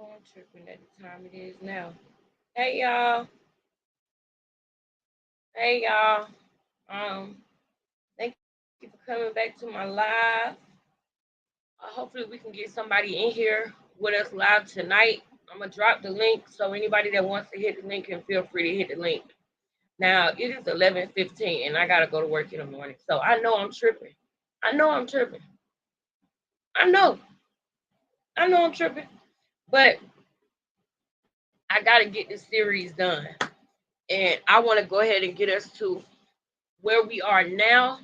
Oh, I'm tripping at the time it is now. Hey y'all. Hey y'all. Um, Thank you for coming back to my live. Hopefully we can get somebody in here with us live tonight. I'm gonna drop the link so anybody that wants to hit the link can feel free to hit the link. Now it is 11:15 and I gotta go to work in the morning, so I know I'm tripping. I know I'm tripping. I know. I know I'm tripping. But I gotta get this series done, and I want to go ahead and get us to where we are now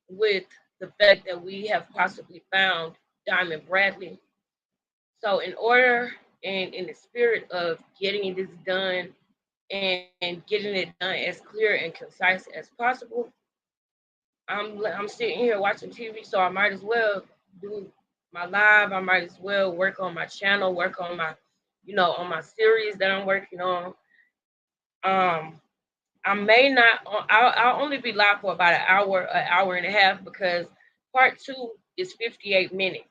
with the fact that we have possibly found Diamond Bradley. So, in order and in the spirit of getting this done and getting it done as clear and concise as possible, I'm sitting here watching TV, so I might as well do my live. I might as well work on my channel, work on my, on my series that I'm working on. Um, I may not. I'll only be live for about an hour and a half, because part 2 is 58 minutes,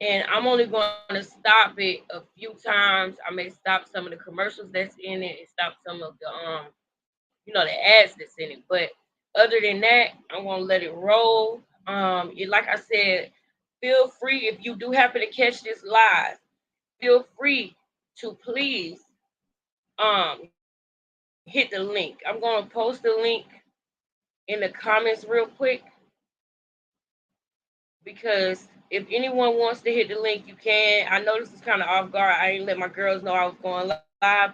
and I'm only going to stop it a few times. I may stop some of the commercials that's in it and stop some of the the ads that's in it. But other than that, I'm gonna let it roll. Like I said, feel free if you do happen to catch this live. Feel free to please hit the link. I'm gonna post the link in the comments real quick, because if anyone wants to hit the link, you can. I know this is kind of off guard. I ain't let my girls know I was going live,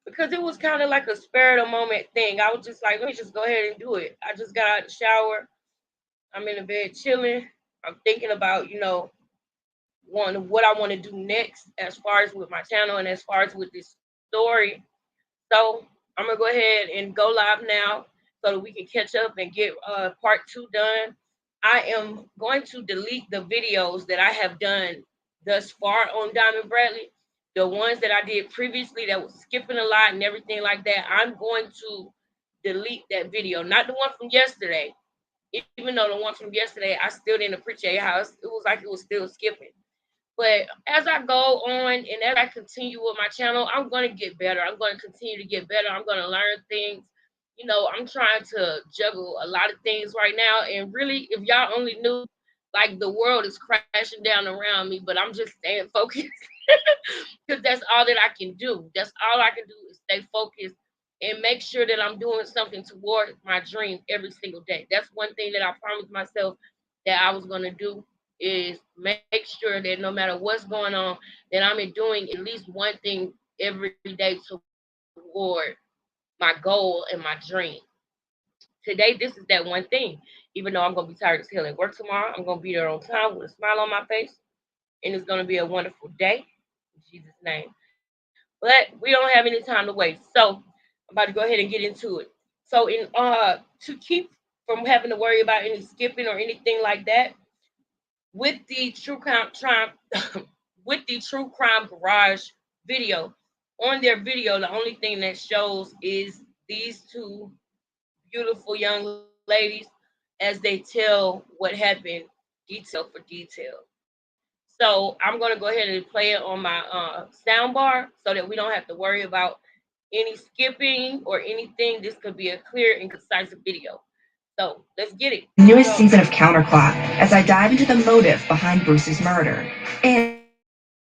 because it was kind of like a spur of the moment thing. I was just like, let me just go ahead and do it. I just got out of the shower. I'm in the bed chilling. I'm thinking about, what I want to do next as far as with my channel and as far as with this story. So I'm gonna go ahead and go live now so that we can catch up and get part 2 done. I am going to delete the videos that I have done thus far on Diamond Bradley. The ones that I did previously that was skipping a lot and everything like that, I'm going to delete that video. Not the one from yesterday. Even though the one from yesterday, I still didn't appreciate how it was like it was still skipping. But as I go on and as I continue with my channel, I'm going to get better. I'm going to continue to get better. I'm going to learn things. I'm trying to juggle a lot of things right now. And really, if y'all only knew, like, the world is crashing down around me, but I'm just staying focused because that's all that I can do. That's all I can do is stay focused and make sure that I'm doing something toward my dream every single day. That's one thing that I promised myself that I was going to do, is make sure that no matter what's going on, that I'm doing at least one thing every day toward my goal and my dream. Today, this is that one thing. Even though I'm gonna be tired as hell at work tomorrow, I'm gonna be there on time with a smile on my face, and it's gonna be a wonderful day in Jesus' name. But we don't have any time to waste, so I'm about to go ahead and get into it. So, in to keep from having to worry about any skipping or anything like that, with the with the True Crime Garage video, on their video, the only thing that shows is these two beautiful young ladies as they tell what happened, detail for detail. So I'm gonna go ahead and play it on my sound bar so that we don't have to worry about any skipping or anything. This could be a clear and concise video. So let's get it. Newest season of Counterclock as I dive into the motive behind Bruce's murder and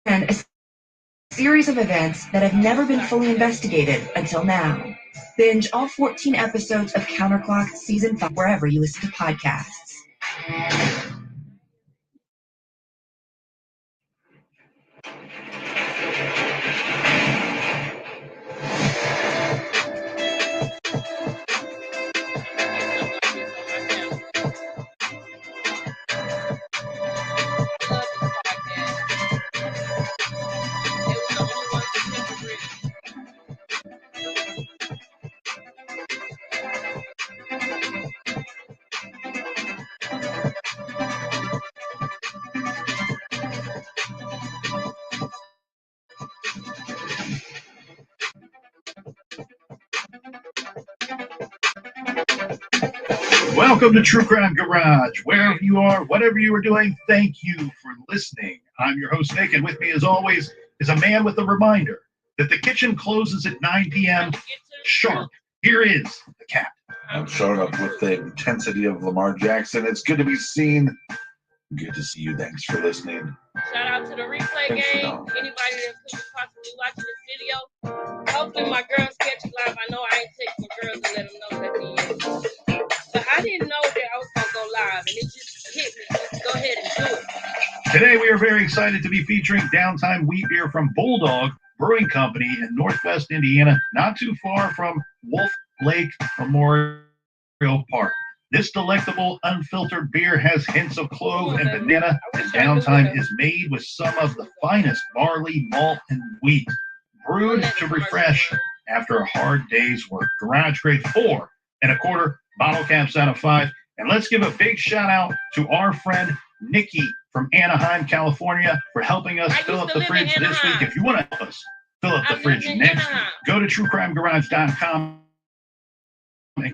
a series of events that have never been fully investigated until now. Binge all 14 episodes of Counterclock Season 5 wherever you listen to podcasts. Welcome to True Crime Garage. Wherever you are, whatever you are doing, thank you for listening. I'm your host, Nick, and with me, as always, is a man with a reminder that the kitchen closes at 9 p.m. sharp. Here is the cat. I'm showing up with the intensity of Lamar Jackson. It's good to be seen. Good to see you. Thanks for listening. Shout out to the replay game. Anybody that could be possibly watching this video. Hopefully my girls catch it live. I know I ain't text my girls to let them know that they is. But I didn't know that I was going to go live. And it just hit me. Just go ahead and do it. Today we are very excited to be featuring Downtime Wheat Beer from Bulldog Brewing Company in Northwest Indiana, not too far from Wolf Lake Memorial Park. This delectable, unfiltered beer has hints of clove and banana. Downtime is made with some of the finest barley, malt, and wheat, brewed to refresh after a hard day's work. Garage grade 4 1/4 bottle caps out of 5. And let's give a big shout out to our friend Nikki from Anaheim, California, for helping us fill up the fridge this week. If you want to help us fill up the fridge next week, go to truecrimegarage.com and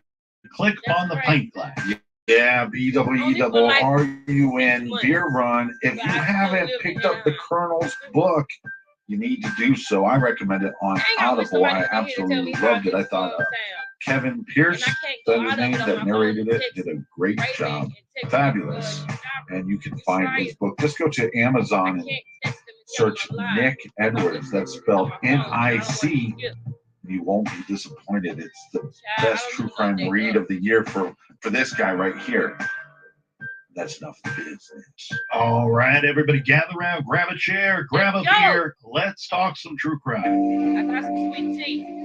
click on the pint glass. Yeah, BWERRUN Beer Run. If you haven't picked up the Colonel's book, you need to do so. I recommend it on Audible. I absolutely loved it. I thought Kevin Pierce, that his name, that narrated it, did a great job. Fabulous. And you can find his book. Just go to Amazon and search Nick Edwards. That's spelled N-I-C. You won't be disappointed. It's the best true crime read of the year for this guy right here. That's enough business. All right, everybody gather around, grab a chair, grab a beer. Let's talk some true crime. I got some sweet tea.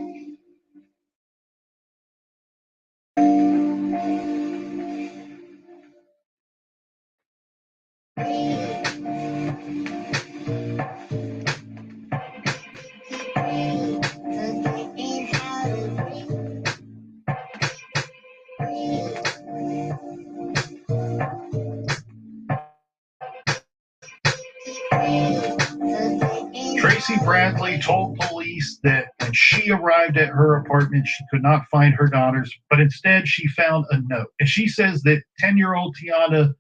Tracy Bradley told police that when she arrived at her apartment, she could not find her daughters, but instead she found a note. And she says that 10-year-old Tiana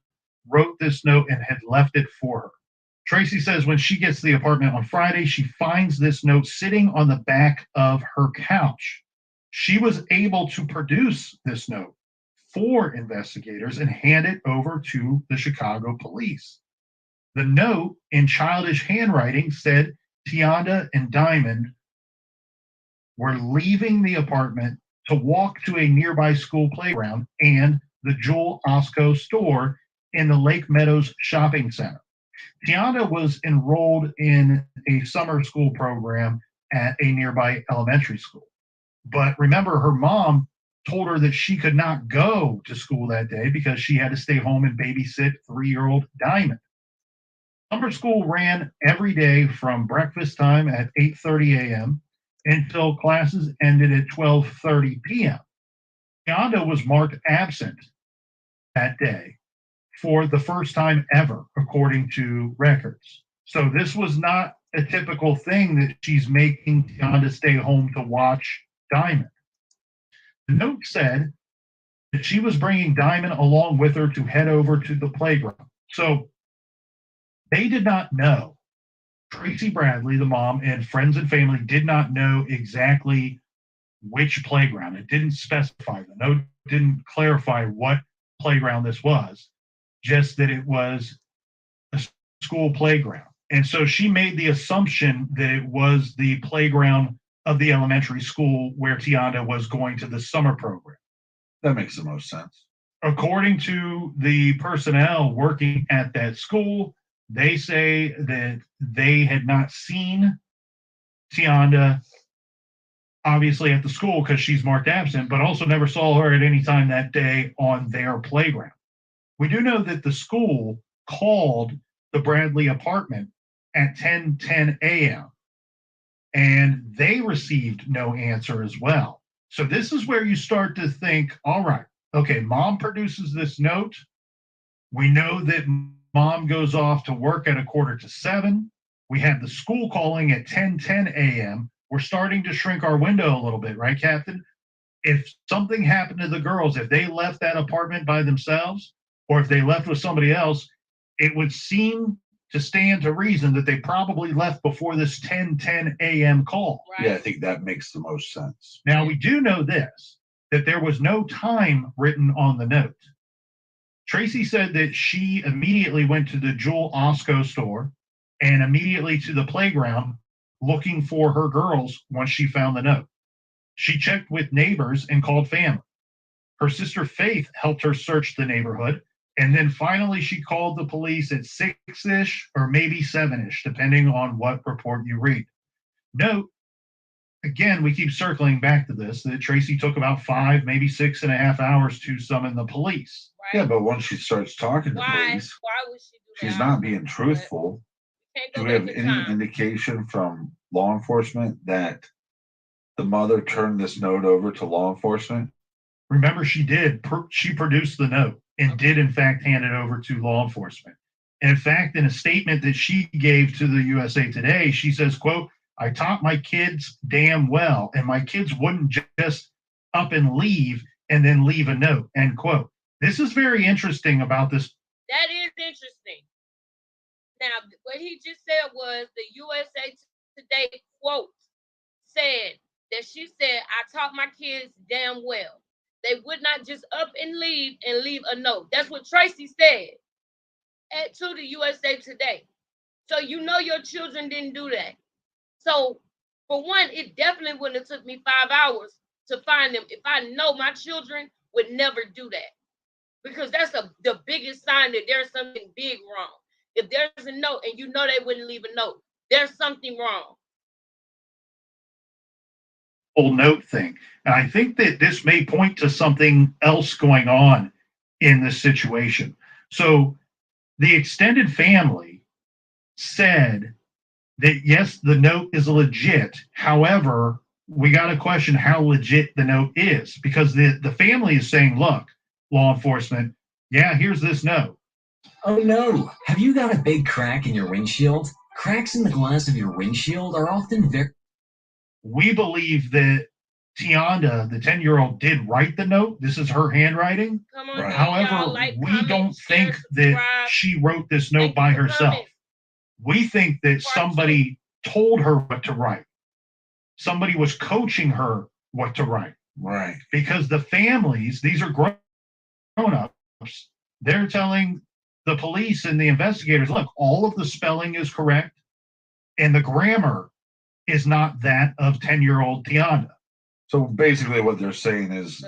wrote this note and had left it for her. Tracy says when she gets to the apartment on Friday, she finds this note sitting on the back of her couch. She was able to produce this note for investigators and hand it over to the Chicago police. The note, in childish handwriting, said Tiana and Diamond were leaving the apartment to walk to a nearby school playground and the Jewel Osco store in the Lake Meadows shopping center. Tiana was enrolled in a summer school program at a nearby elementary school. But remember, her mom told her that she could not go to school that day because she had to stay home and babysit 3-year-old Diamond. Summer school ran every day from breakfast time at 8:30 a.m. until classes ended at 12:30 p.m. Tiana was marked absent that day for the first time ever, according to records. So this was not a typical thing that she's making Tiana stay home to watch Diamond. The note said that she was bringing Diamond along with her to head over to the playground. So they did not know. Tracy Bradley, the mom, and friends and family did not know exactly which playground. It didn't specify. The note didn't clarify what playground this was, just that it was a school playground. And so she made the assumption that it was the playground of the elementary school where Tiana was going to the summer program. That makes the most sense. According to the personnel working at that school, they say that they had not seen Tiana, obviously, at the school because she's marked absent, but also never saw her at any time that day on their playground. We do know that the school called the Bradley apartment at 10:10 a.m., and they received no answer as well. So this is where you start to think, all right, okay, mom produces this note. We know that mom goes off to work at 6:45. We have the school calling at 10:10 a.m. We're starting to shrink our window a little bit, right, Captain? If something happened to the girls, if they left that apartment by themselves, or if they left with somebody else, it would seem to stand to reason that they probably left before this 10:10 a.m. call. Right. Yeah, I think that makes the most sense. Now, we do know this, that there was no time written on the note. Tracy said that she immediately went to the Jewel Osco store and immediately to the playground looking for her girls once she found the note. She checked with neighbors and called family. Her sister Faith helped her search the neighborhood. And then finally, she called the police at 6-ish or maybe 7-ish, depending on what report you read. Note, again, we keep circling back to this, that Tracy took about 5, maybe 6.5 hours to summon the police. Right. Yeah, but once she starts talking to police, why would she do that? She's not being truthful. Do we have any indication from law enforcement that the mother turned this note over to law enforcement? Remember, she did. She produced the note and did, in fact, hand it over to law enforcement. And in fact, in a statement that she gave to the USA Today, she says, quote, "I taught my kids damn well, and my kids wouldn't just up and leave and then leave a note," end quote. This is very interesting about this. That is interesting. Now, what he just said was the USA Today quote said that she said, "I taught my kids damn well. They would not just up and leave a note." That's what Tracy said to the USA Today. So you know your children didn't do that. So for one, it definitely wouldn't have took me 5 hours to find them if I know my children would never do that. Because that's the biggest sign that there's something big wrong. If there's a note and you know they wouldn't leave a note, there's something wrong. Whole note thing. And I think that this may point to something else going on in this situation. So the extended family said that yes, the note is legit. However, we got to question how legit the note is, because the family is saying, look, law enforcement, yeah, here's this note. Oh no, have you got a big crack in your windshield? Cracks in the glass of your windshield are often very... We believe that Tianda, the 10-year-old, did write the note. This is her handwriting. Right. However, we don't think that she wrote this note by herself. We think that somebody told her what to write. Somebody was coaching her what to write. Right. Because the families, these are grown-ups, they're telling the police and the investigators, look, all of the spelling is correct, and the grammar is not that of 10-year-old Tianda. So basically what they're saying is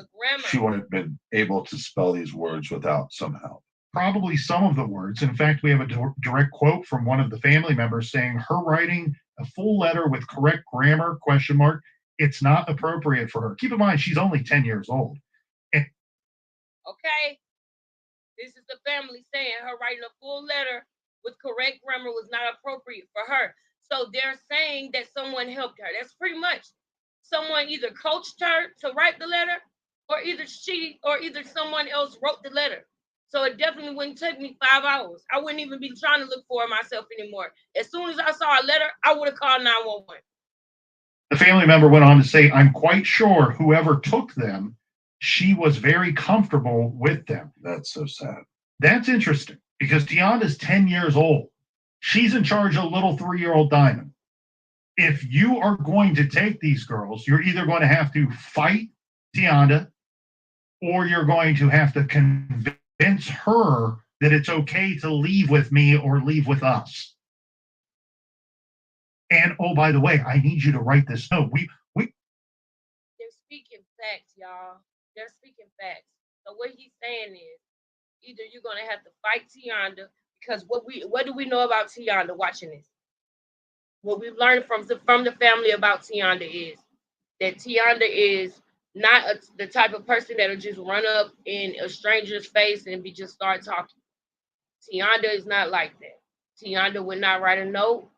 she wouldn't have been able to spell these words without some help. Probably some of the words. In fact, we have a direct quote from one of the family members saying her writing a full letter with correct grammar, ? It's not appropriate for her. Keep in mind, she's only 10 years old. And okay. This is the family saying her writing a full letter with correct grammar was not appropriate for her. So they're saying that someone helped her. That's pretty much someone either coached her to write the letter, or either someone else wrote the letter. So it definitely wouldn't take me 5 hours. I wouldn't even be trying to look for it myself anymore. As soon as I saw a letter, I would have called 911. The family member went on to say, I'm quite sure whoever took them, she was very comfortable with them. That's so sad. That's interesting, because Tianda's 10 years old. She's in charge of little 3-year-old Diamond. If you are going to take these girls, you're either going to have to fight Tianda, or you're going to have to convince her that it's okay to leave with me or leave with us. And oh, by the way, I need you to write this note. They're speaking facts, y'all. They're speaking facts. So what he's saying is, either you're gonna have to fight Tianda, because what do we know about Tianda watching this? What we've learned from the family about Tianda is that Tianda is not the type of person that'll just run up in a stranger's face and just start talking. Tianda is not like that. Tianda would not write a note.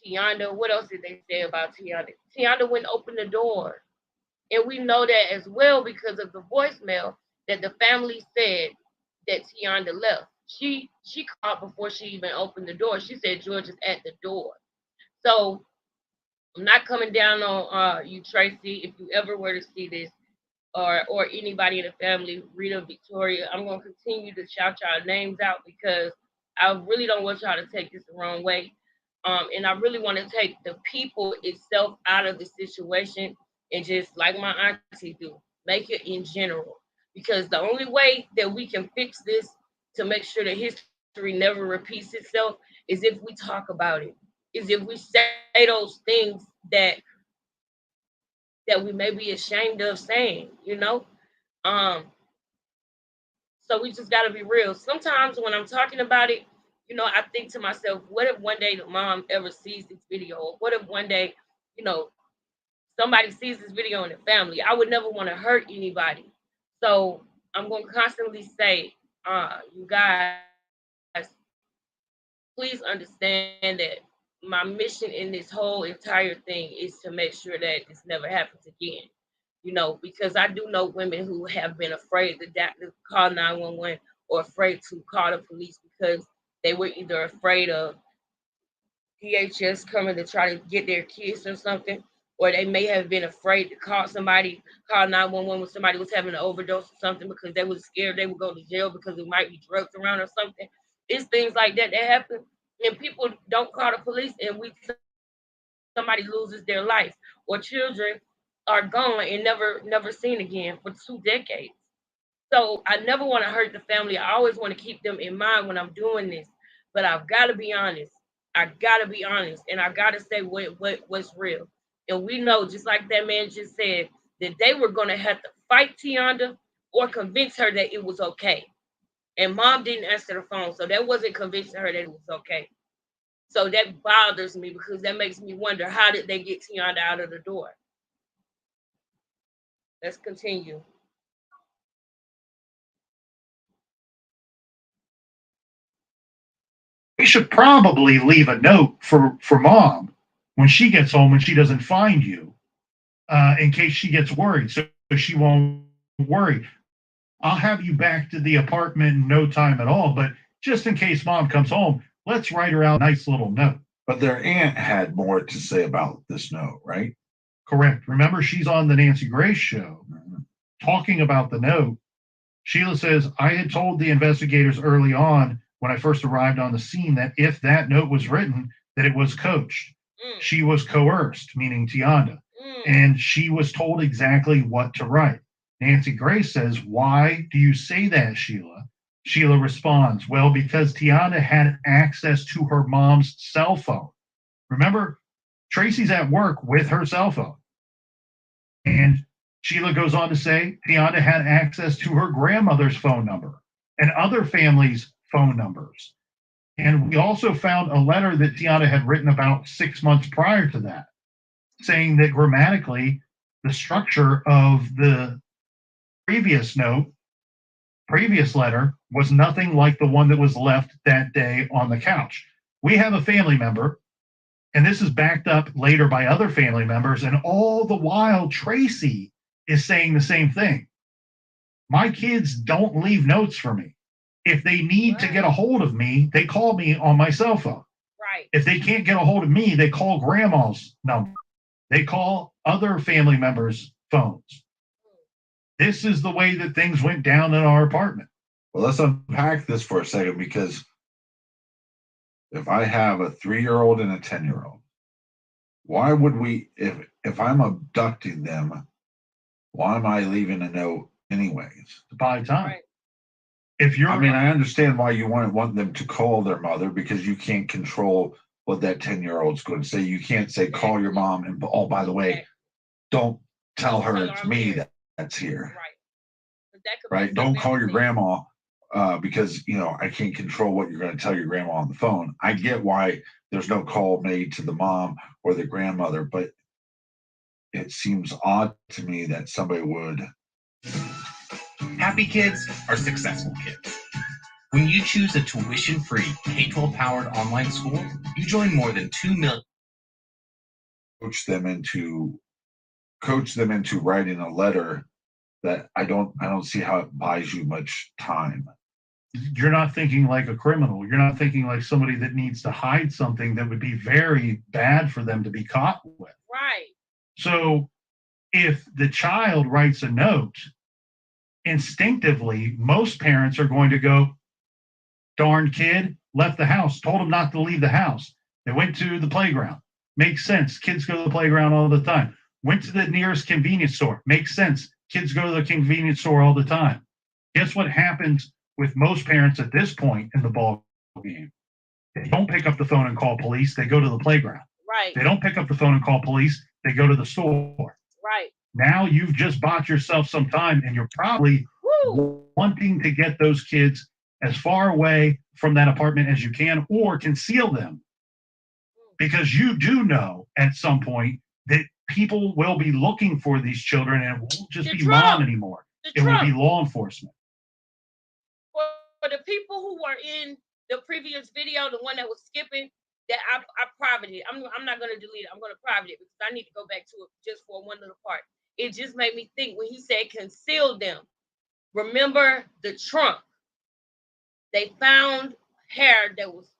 Tianda, what else did they say about Tianda? Tianda wouldn't open the door. And we know that as well because of the voicemail that the family said that Tianda left. She called before she even opened the door. She said George is at the door. So I'm not coming down on you, Tracy. If you ever were to see this, or anybody in the family, Rita, Victoria, I'm going to continue to shout y'all names out, because I really don't want y'all to take this the wrong way. And I really want to take the people itself out of the situation and just like my auntie do, make it in general. Because the only way that we can fix this to make sure that history never repeats itself is if we talk about it. Is if we say those things that we may be ashamed of saying, Um, so we just gotta be real. Sometimes when I'm talking about it, I think to myself, what if one day the mom ever sees this video? Or what if one day, you know, somebody sees this video in the family? I would never want to hurt anybody. So I'm gonna constantly say, you guys, please understand that my mission in this whole entire thing is to make sure that this never happens again. Because I do know women who have been afraid to call 911 or afraid to call the police because they were either afraid of DHS coming to try to get their kids or something, or they may have been afraid to call 911 when somebody was having an overdose or something because they was scared they would go to jail because there might be drugs around or something. It's things like that that happen, and people don't call the police, and somebody loses their life, or children are gone and never seen again for 2 decades. So I never want to hurt the family. I always want to keep them in mind when I'm doing this. But I've got to be honest. I gotta be honest, and I gotta say what's real. And we know, just like that man just said, that they were gonna have to fight Tianda or convince her that it was okay. And mom didn't answer the phone, so that wasn't convincing her that it was okay. So that bothers me because that makes me wonder, how did they get Tianda out of the door? Let's continue. We should probably leave a note for mom when she gets home and she doesn't find you, in case she gets worried, so she won't worry. I'll have you back to the apartment in no time at all, but just in case mom comes home, let's write her out a nice little note. But their aunt had more to say about this note, right? Correct. Remember, she's on the Nancy Grace show talking about the note. Sheila says, I had told the investigators early on when I first arrived on the scene that if that note was written, that it was coached. She was coerced, meaning Tianda, and she was told exactly what to write. Nancy Grace says, why do you say that, Sheila? Sheila responds, well, because Tianda had access to her mom's cell phone. Remember, Tracy's at work with her cell phone. And Sheila goes on to say Tianda had access to her grandmother's phone number and other families' phone numbers. And we also found a letter that Tianda had written about 6 months prior to that, saying that grammatically, the structure of the previous note, previous letter, was nothing like the one that was left that day on the couch. We have a family member, and this is backed up later by other family members, and all the while, Tracy is saying the same thing. My kids don't leave notes for me. If they need to get a hold of me, they call me on my cell phone. Right. If they can't get a hold of me, they call grandma's number. They call other family members' phones. This is the way that things went down in our apartment. Well, let's unpack this for a second, because if I have a 3-year-old and a 10-year-old, why would we, if I'm abducting them, why am I leaving a note anyways? To buy time. Right. If you're, I mean, I understand why you want them to call their mother, because you can't control what that 10-year-old's going to say. You can't say, call your mom, and oh, by the way, don't tell her it's me that's here. Right. Don't call your grandma, because I can't control what you're going to tell your grandma on the phone. I get why there's no call made to the mom or the grandmother, but it seems odd to me that somebody would. Happy kids are successful kids. When you choose a tuition-free K-12 powered online school, you join more than 2 million. Coach them into writing a letter that I don't see how it buys you much time. You're not thinking like a criminal. You're not thinking like somebody that needs to hide something that would be very bad for them to be caught with. Right. So if the child writes a note, instinctively, most parents are going to go, darn kid, left the house, told them not to leave the house. They went to the playground. Makes sense. Kids go to the playground all the time. Went to the nearest convenience store. Makes sense. Kids go to the convenience store all the time. Guess what happens with most parents at this point in the ball game? They don't pick up the phone and call police. They go to the playground. Right. They don't pick up the phone and call police. They go to the store. Right. Now you've just bought yourself some time, and you're probably wanting to get those kids as far away from that apartment as you can, or conceal them, because you do know at some point that people will be looking for these children, and it won't just be mom anymore. It will be law enforcement. For the people who were in the previous video, the one that was skipping, that I privated it. I'm not going to delete it. I'm going to private it because I need to go back to it just for one little part. It just made me think when he said conceal them. Remember the trunk? They found hair that was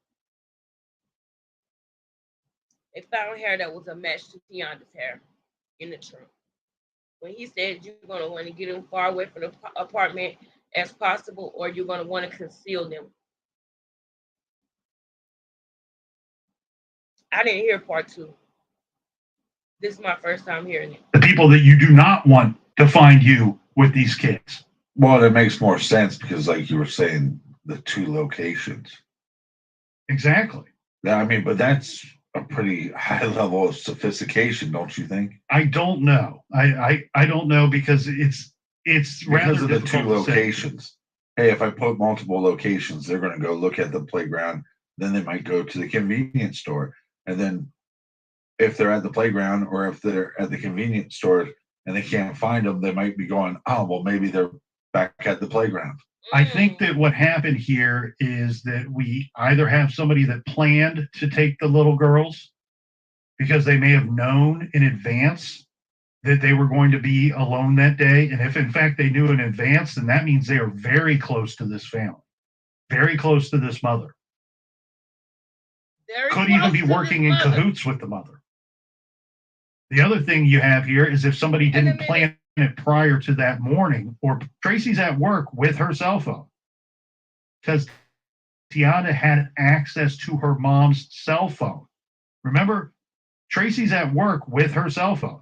a match to Tiana's hair in the trunk. When he said you're going to want to get them far away from the apartment as possible, or you're going to want to conceal them. I didn't hear part 2. This is my first time hearing it. The people that you do not want to find you with these kids. Well, it makes more sense because, like you were saying, the 2 locations. Exactly. Yeah, I mean, but that's a pretty high level of sophistication, don't you think? I don't know. I don't know because it's because of the 2 locations. Hey, if I put multiple locations, they're going to go look at the playground. Then they might go to the convenience store. And then if they're at the playground or if they're at the convenience store and they can't find them, they might be going, oh, well, maybe they're back at the playground. I think that what happened here is that we either have somebody that planned to take the little girls because they may have known in advance that they were going to be alone that day. And if in fact they knew in advance, then that means they are very close to this family, very close to this mother. Could even be working in cahoots with the mother. The other thing you have here is if somebody didn't plan it prior to that morning, or Tracy's at work with her cell phone, because Tiana had access to her mom's cell phone. Remember, Tracy's at work with her cell phone.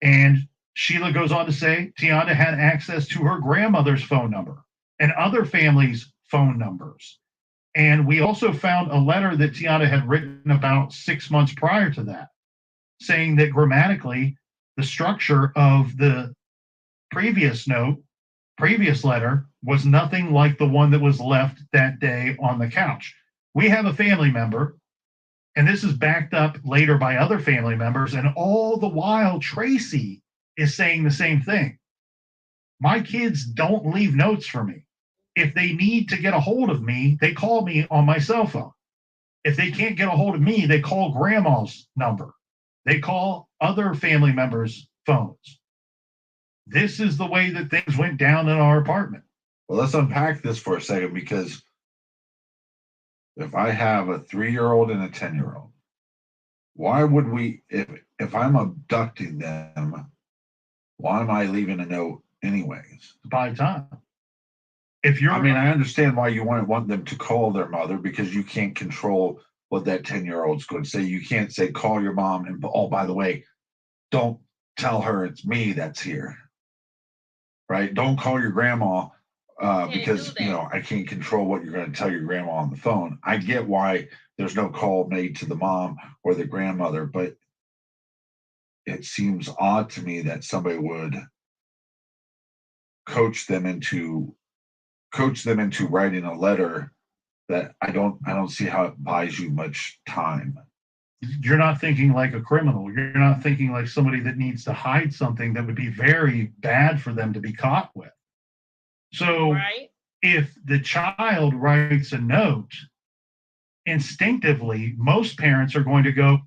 And Sheila goes on to say Tiana had access to her grandmother's phone number and other families' phone numbers. And we also found a letter that Tiana had written about 6 months prior to that, saying that grammatically, the structure of the previous letter was nothing like the one that was left that day on the couch. We have a family member, and this is backed up later by other family members, and all the while Tracy is saying the same thing. My kids don't leave notes for me. If they need to get a hold of me, they call me on my cell phone. If they can't get a hold of me, they call grandma's number. They call other family members' phones. This is the way that things went down in our apartment. Well, let's unpack this for a second, because if I have a 3-year-old and a 10-year-old, why would we, if I'm abducting them, why am I leaving a note anyways? By time. I mean, I understand why you want them to call their mother, because you can't control what that 10-year-old's going to say. You can't say, call your mom, and, oh, by the way, don't tell her it's me that's here. Right? Don't call your grandma because, I can't control what you're going to tell your grandma on the phone. I get why there's no call made to the mom or the grandmother, but it seems odd to me that somebody would coach them into writing a letter that I don't see how it buys you much time. You're not thinking like a criminal. You're not thinking like somebody that needs to hide something that would be very bad for them to be caught with. So if the child writes a note, instinctively, most parents are going to go,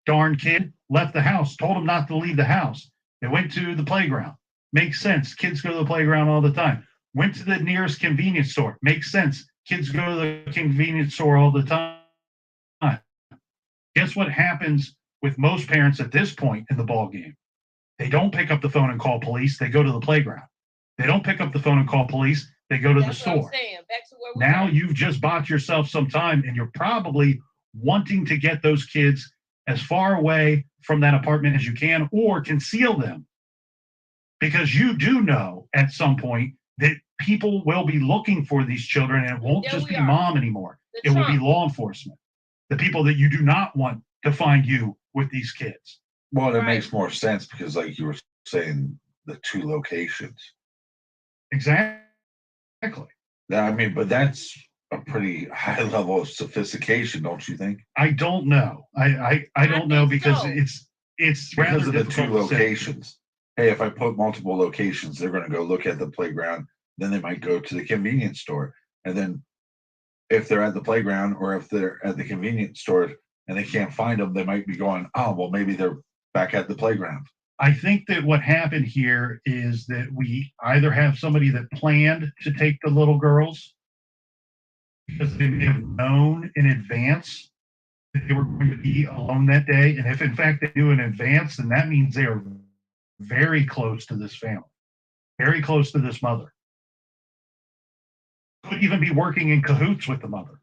darn kid, left the house, told him not to leave the house. They went to the playground. Makes sense. Kids go to the playground all the time. Went to the nearest convenience store. Makes sense. Kids go to the convenience store all the time. Guess what happens with most parents at this point in the ball game? They don't pick up the phone and call police. They go to the playground. They don't pick up the phone and call police. They go to the That's what I'm store. saying. Back to where we Now were. you've just bought yourself some time, and you're probably wanting to get those kids as far away from that apartment as you can, or conceal them, because you do know at some point that people will be looking for these children, and it won't There just we be are. mom anymore. The It will be Trump. law enforcement, the people that you do not want to find you with these kids. Well, it Right. makes more sense because, like you were saying, the two locations. Exactly. Yeah, I mean, but that's a pretty high level of sophistication, don't you think? I don't know. I don't know, think because so. it's Because rather of the two difficult to say. locations. Hey, if I put multiple locations, they're going to go look at the playground. Then they might go to the convenience store. And then if they're at the playground or if they're at the convenience store and they can't find them, they might be going, oh, well, maybe they're back at the playground. I think that what happened here is that we either have somebody that planned to take the little girls because they may have known in advance that they were going to be alone that day. And if in fact they knew in advance, then that means they are very close to this family, very close to this mother. Could even be working in cahoots with the mother.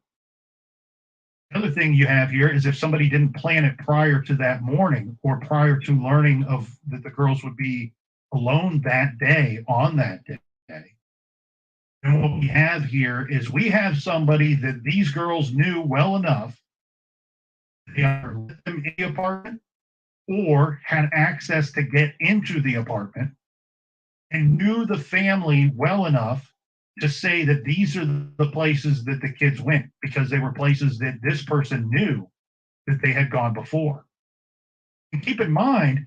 The other thing you have here is if somebody didn't plan it prior to that morning or prior to learning of that the girls would be alone that day on that day. And what we have here is we have somebody that these girls knew well enough. They either let them in the apartment or had access to get into the apartment and knew the family well enough to say that these are the places that the kids went because they were places that this person knew that they had gone before. And keep in mind,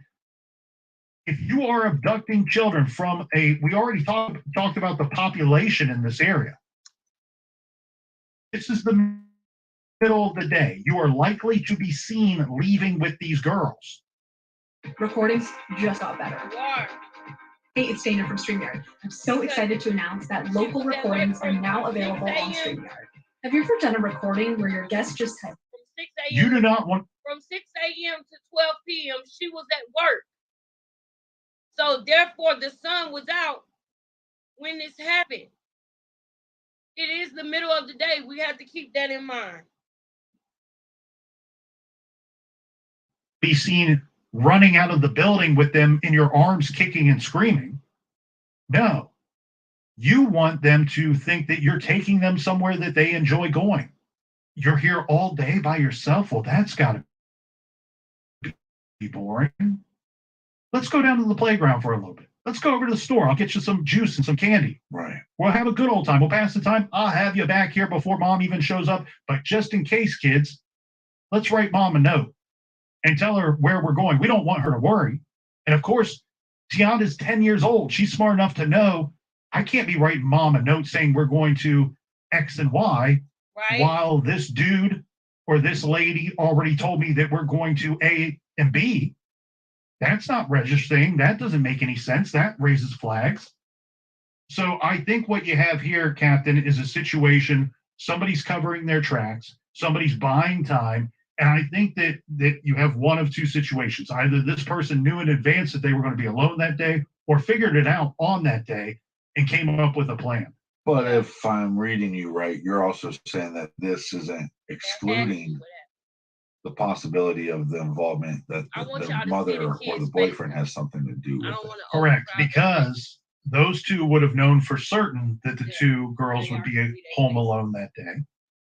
if you are abducting children from we already talked about the population in this area. This is the middle of the day. You are likely to be seen leaving with these girls. Recordings just got better. Hey, it's Dana from StreamYard. I'm so excited to announce that local recordings are now available on StreamYard. Have you ever done a recording where your guest just typed? From 6 a.m. You do not want. From 6 a.m. to 12 p.m. she was at work. So therefore the sun was out when this happened. It is the middle of the day. We have to keep that in mind. Be seen running out of the building with them in your arms, kicking and screaming. No. You want them to think that you're taking them somewhere that they enjoy going. You're here all day by yourself. Well, that's got to be boring. Let's go down to the playground for a little bit. Let's go over to the store. I'll get you some juice and some candy. Right. We'll have a good old time. We'll pass the time. I'll have you back here before mom even shows up. But just in case, kids, let's write mom a note and tell her where we're going. We don't want her to worry. And of course, Tiana's 10 years old. She's smart enough to know I can't be writing mom a note saying we're going to X and Y while this dude or this lady already told me that we're going to A and B. That's not registering. That doesn't make any sense. That raises flags. So I think what you have here, Captain, is a situation, somebody's covering their tracks, somebody's buying time, and I think that you have one of two situations. Either this person knew in advance that they were going to be alone that day or figured it out on that day and came up with a plan. But if I'm reading you right, you're also saying that this isn't excluding the possibility of the involvement that the mother or the boyfriend has something to do with it. Correct, because those two would have known for certain that the two girls would be home alone that day.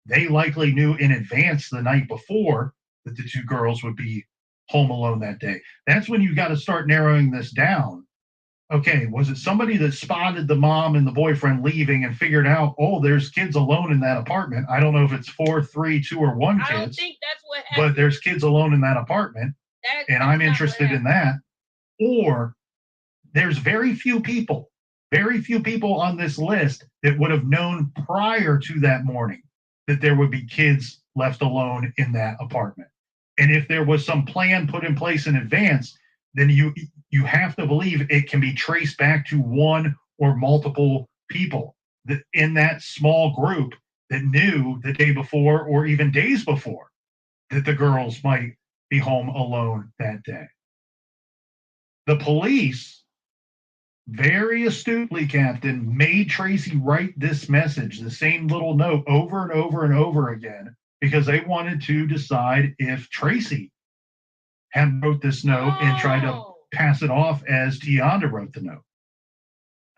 They likely knew in advance the night before that the two girls would be home alone that day. That's when you got to start narrowing this down. Okay, was it somebody that spotted the mom and the boyfriend leaving and figured out, oh, there's kids alone in that apartment? I don't know if it's 4, 3, 2, or 1 kids. I don't think that's what happened. But there's kids alone in that apartment, and I'm interested in that. Or there's very few people on this list that would have known prior to that morning that there would be kids left alone in that apartment. And if there was some plan put in place in advance, then you have to believe it can be traced back to one or multiple people that in that small group that knew the day before or even days before that the girls might be home alone that day. The police very astutely, Captain, made Tracy write this message, the same little note, over and over and over again, because they wanted to decide if Tracy had wrote this note and tried to pass it off as Tianda wrote the note.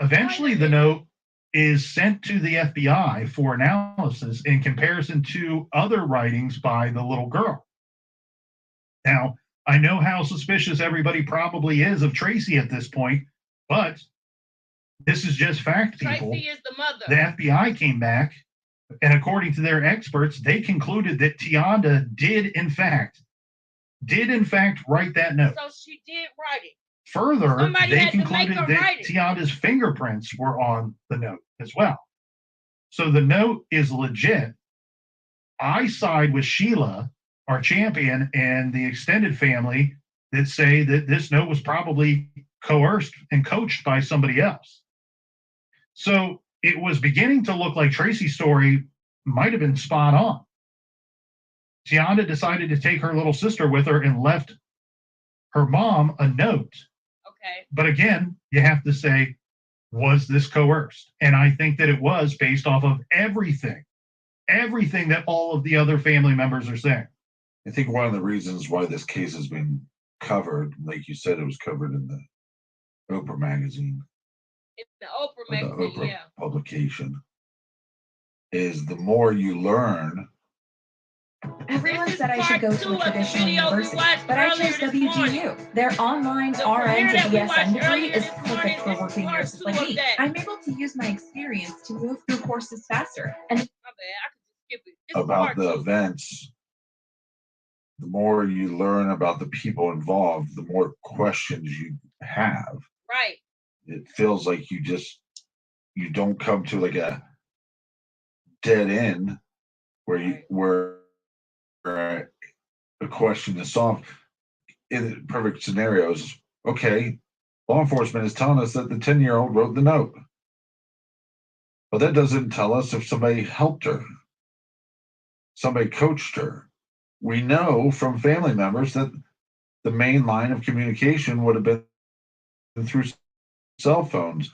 Eventually, the note is sent to the FBI for analysis in comparison to other writings by the little girl. Now, I know how suspicious everybody probably is of Tracy at this point, but this is just fact, people. Tracy is the mother. The FBI came back, and according to their experts, they concluded that Tianda did in fact write that note. So she did write it. Further, they concluded that Tianda's fingerprints were on the note as well. So the note is legit. I side with Sheila, our champion, and the extended family that say that this note was probably coerced and coached by somebody else. So it was beginning to look like Tracy's story might have been spot on. Tianda decided to take her little sister with her and left her mom a note. Okay. But again, you have to say, was this coerced? And I think that it was, based off of everything that all of the other family members are saying. I think one of the reasons why this case has been covered, like you said, it was covered in the Oprah magazine. In the Oprah magazine, the Oprah publication, is the more you learn. Everyone said I should go to a traditional university, but I chose WGU. Their online RN to BSN degree is perfect for working nurses like me. I'm able to use my experience to move through courses faster. And about the events, the more you learn about the people involved, the more questions you have. Right. It feels like you don't come to like a dead end where a question is solved. In perfect scenarios, okay, law enforcement is telling us that the 10-year-old wrote the note, but that doesn't tell us if somebody helped her, somebody coached her. We know from family members that the main line of communication would have been through cell phones,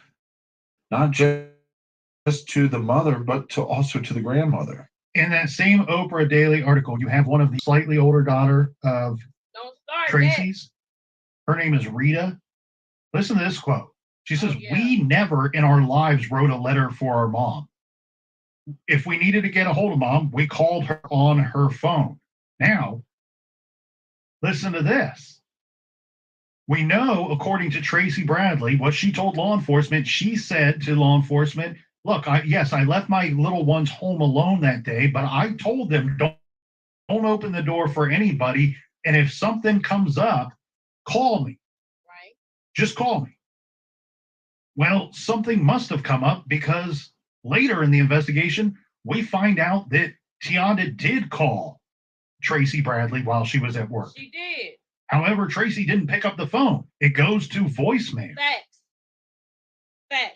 not just to the mother, but also to the grandmother. In that same Oprah Daily article, you have one of the slightly older daughter of Tracy's. Her name is Rita. Listen to this quote. She says, "We never in our lives wrote a letter for our mom. If we needed to get a hold of mom, we called her on her phone." Now, listen to this. We know, according to Tracy Bradley, what she told law enforcement. She said to law enforcement, "Look, I left my little ones home alone that day, but I told them don't open the door for anybody, and if something comes up, call me. Right. Just call me." Well, something must have come up, because later in the investigation, we find out that Tianda did call Tracy Bradley while she was at work. She did. However, Tracy didn't pick up the phone. It goes to voicemail. Facts.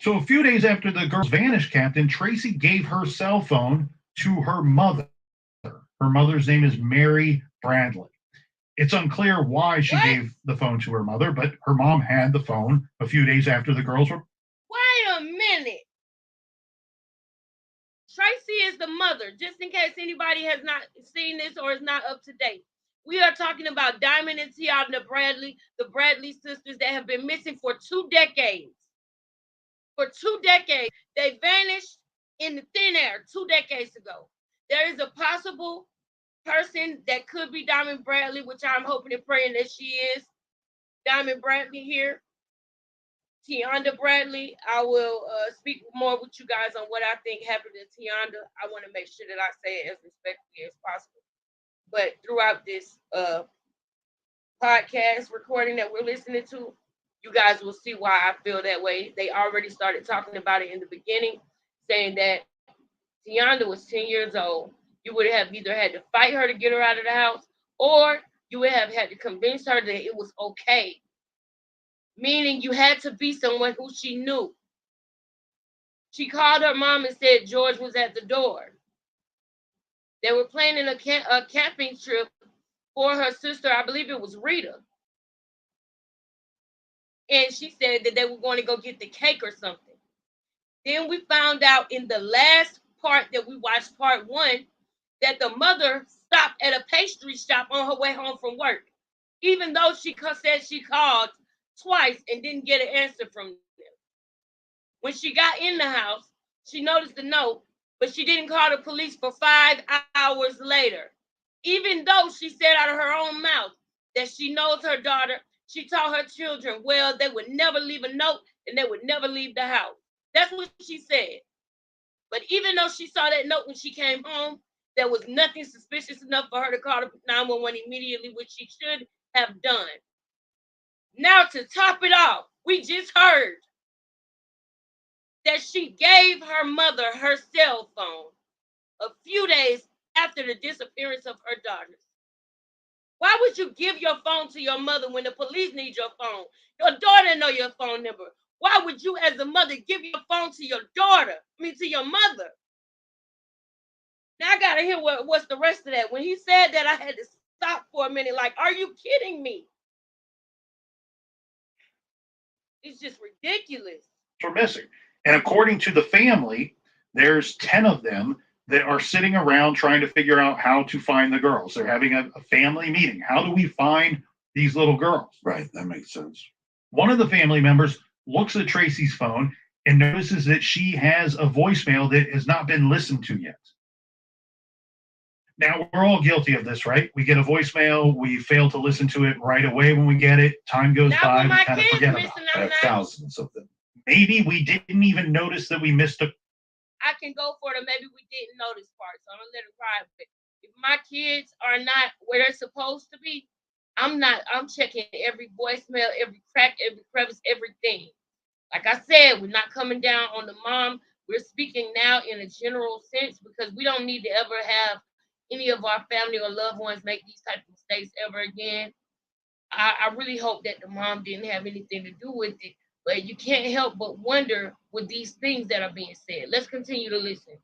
So a few days after the girls vanished, Captain, Tracy gave her cell phone to her mother. Her mother's name is Mary Bradley. It's unclear why she gave the phone to her mother, but her mom had the phone a few days after the girls were. Wait a minute. Tracy is the mother, just in case anybody has not seen this or is not up to date. We are talking about Diamond and Tianda Bradley, the Bradley sisters that have been missing for 2 decades. For 2 decades. They vanished in the thin air 2 decades ago. There is a possible person that could be Diamond Bradley, which I'm hoping and praying that she is Diamond Bradley here. Tianda Bradley, I will speak more with you guys on what I think happened to Tianda. I want to make sure that I say it as respectfully as possible. But throughout this podcast recording that we're listening to, you guys will see why I feel that way. They already started talking about it in the beginning, saying that Tianda was 10 years old. You would have either had to fight her to get her out of the house, or you would have had to convince her that it was okay. Meaning you had to be someone who she knew. She called her mom and said George was at the door. They were planning a camping trip for her sister. I believe it was Rita. and she said that they were going to go get the cake or something. Then we found out in the last part that we watched, part 1, that the mother stopped at a pastry shop on her way home from work, even though she said she called twice and didn't get an answer from them. When she got in the house, she noticed the note, but she didn't call the police for 5 hours later. Even though she said out of her own mouth that she knows her daughter, she taught her children well, they would never leave a note and they would never leave the house. That's what she said. But even though she saw that note when she came home, there was nothing suspicious enough for her to call 911 immediately, which she should have done. Now, to top it off, we just heard that she gave her mother her cell phone a few days after the disappearance of her daughters. Why would you give your phone to your mother when the police need your phone? Your daughter know your phone number. Why would you, as a mother, give your phone to your daughter? To your mother? Now I gotta hear what's the rest of that. When he said that, I had to stop for a minute. Like, are you kidding me? It's just ridiculous. Are missing. And according to the family, there's 10 of them that are sitting around trying to figure out how to find the girls. They're having a family meeting. How do we find these little girls? Right, that makes sense. One of the family members looks at Tracy's phone and notices that she has a voicemail that has not been listened to yet. Now, we're all guilty of this, right? We get a voicemail, we fail to listen to it right away when we get it. Time goes by, we kind of forget about it. I have thousands of them. Maybe we didn't even notice that we missed a. I can go for the maybe we didn't notice part, so I'm gonna let it ride. But if my kids are not where they're supposed to be, I'm checking every voicemail, every crack, every crevice, everything. Like I said, we're not coming down on the mom. We're speaking now in a general sense because we don't need to ever have any of our family or loved ones make these type of mistakes ever again. I really hope that the mom didn't have anything to do with it, but you can't help but wonder with these things that are being said. Let's continue to listen.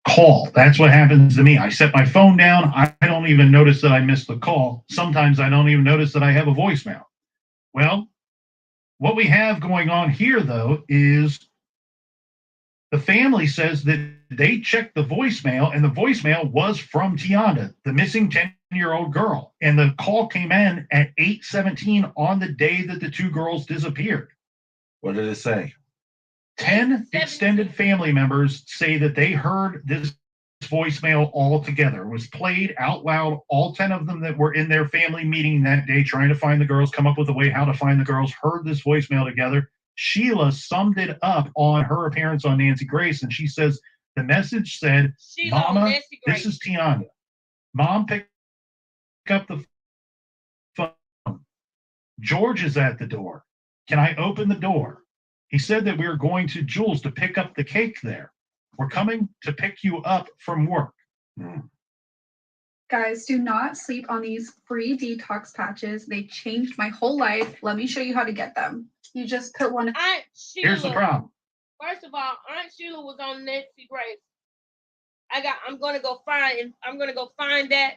Call. That's what happens to me. I set my phone down. I don't even notice that I missed the call. Sometimes I don't even notice that I have a voicemail. Well, what we have going on here, though, is the family says that they checked the voicemail, and the voicemail was from Tiana, the missing 10-year-old girl. And the call came in at 8:17 on the day that the two girls disappeared. What did it say? 10 extended family members say that they heard this voicemail all together. It was played out loud. All 10 of them that were in their family meeting that day trying to find the girls, come up with a way how to find the girls, heard this voicemail together. Sheila summed it up on her appearance on Nancy Grace, and she says the message said, Mama, this is Tiana. Mom, pick up the phone. George is at the door. Can I open the door? He said that we were going to Jules to pick up the cake there. We're coming to pick you up from work. Guys, do not sleep on these free detox patches. They changed my whole life. Let me show you how to get them. You just put one. Here's the problem. First of all, Aunt Sheila was on Nancy Grace. I'm gonna go find that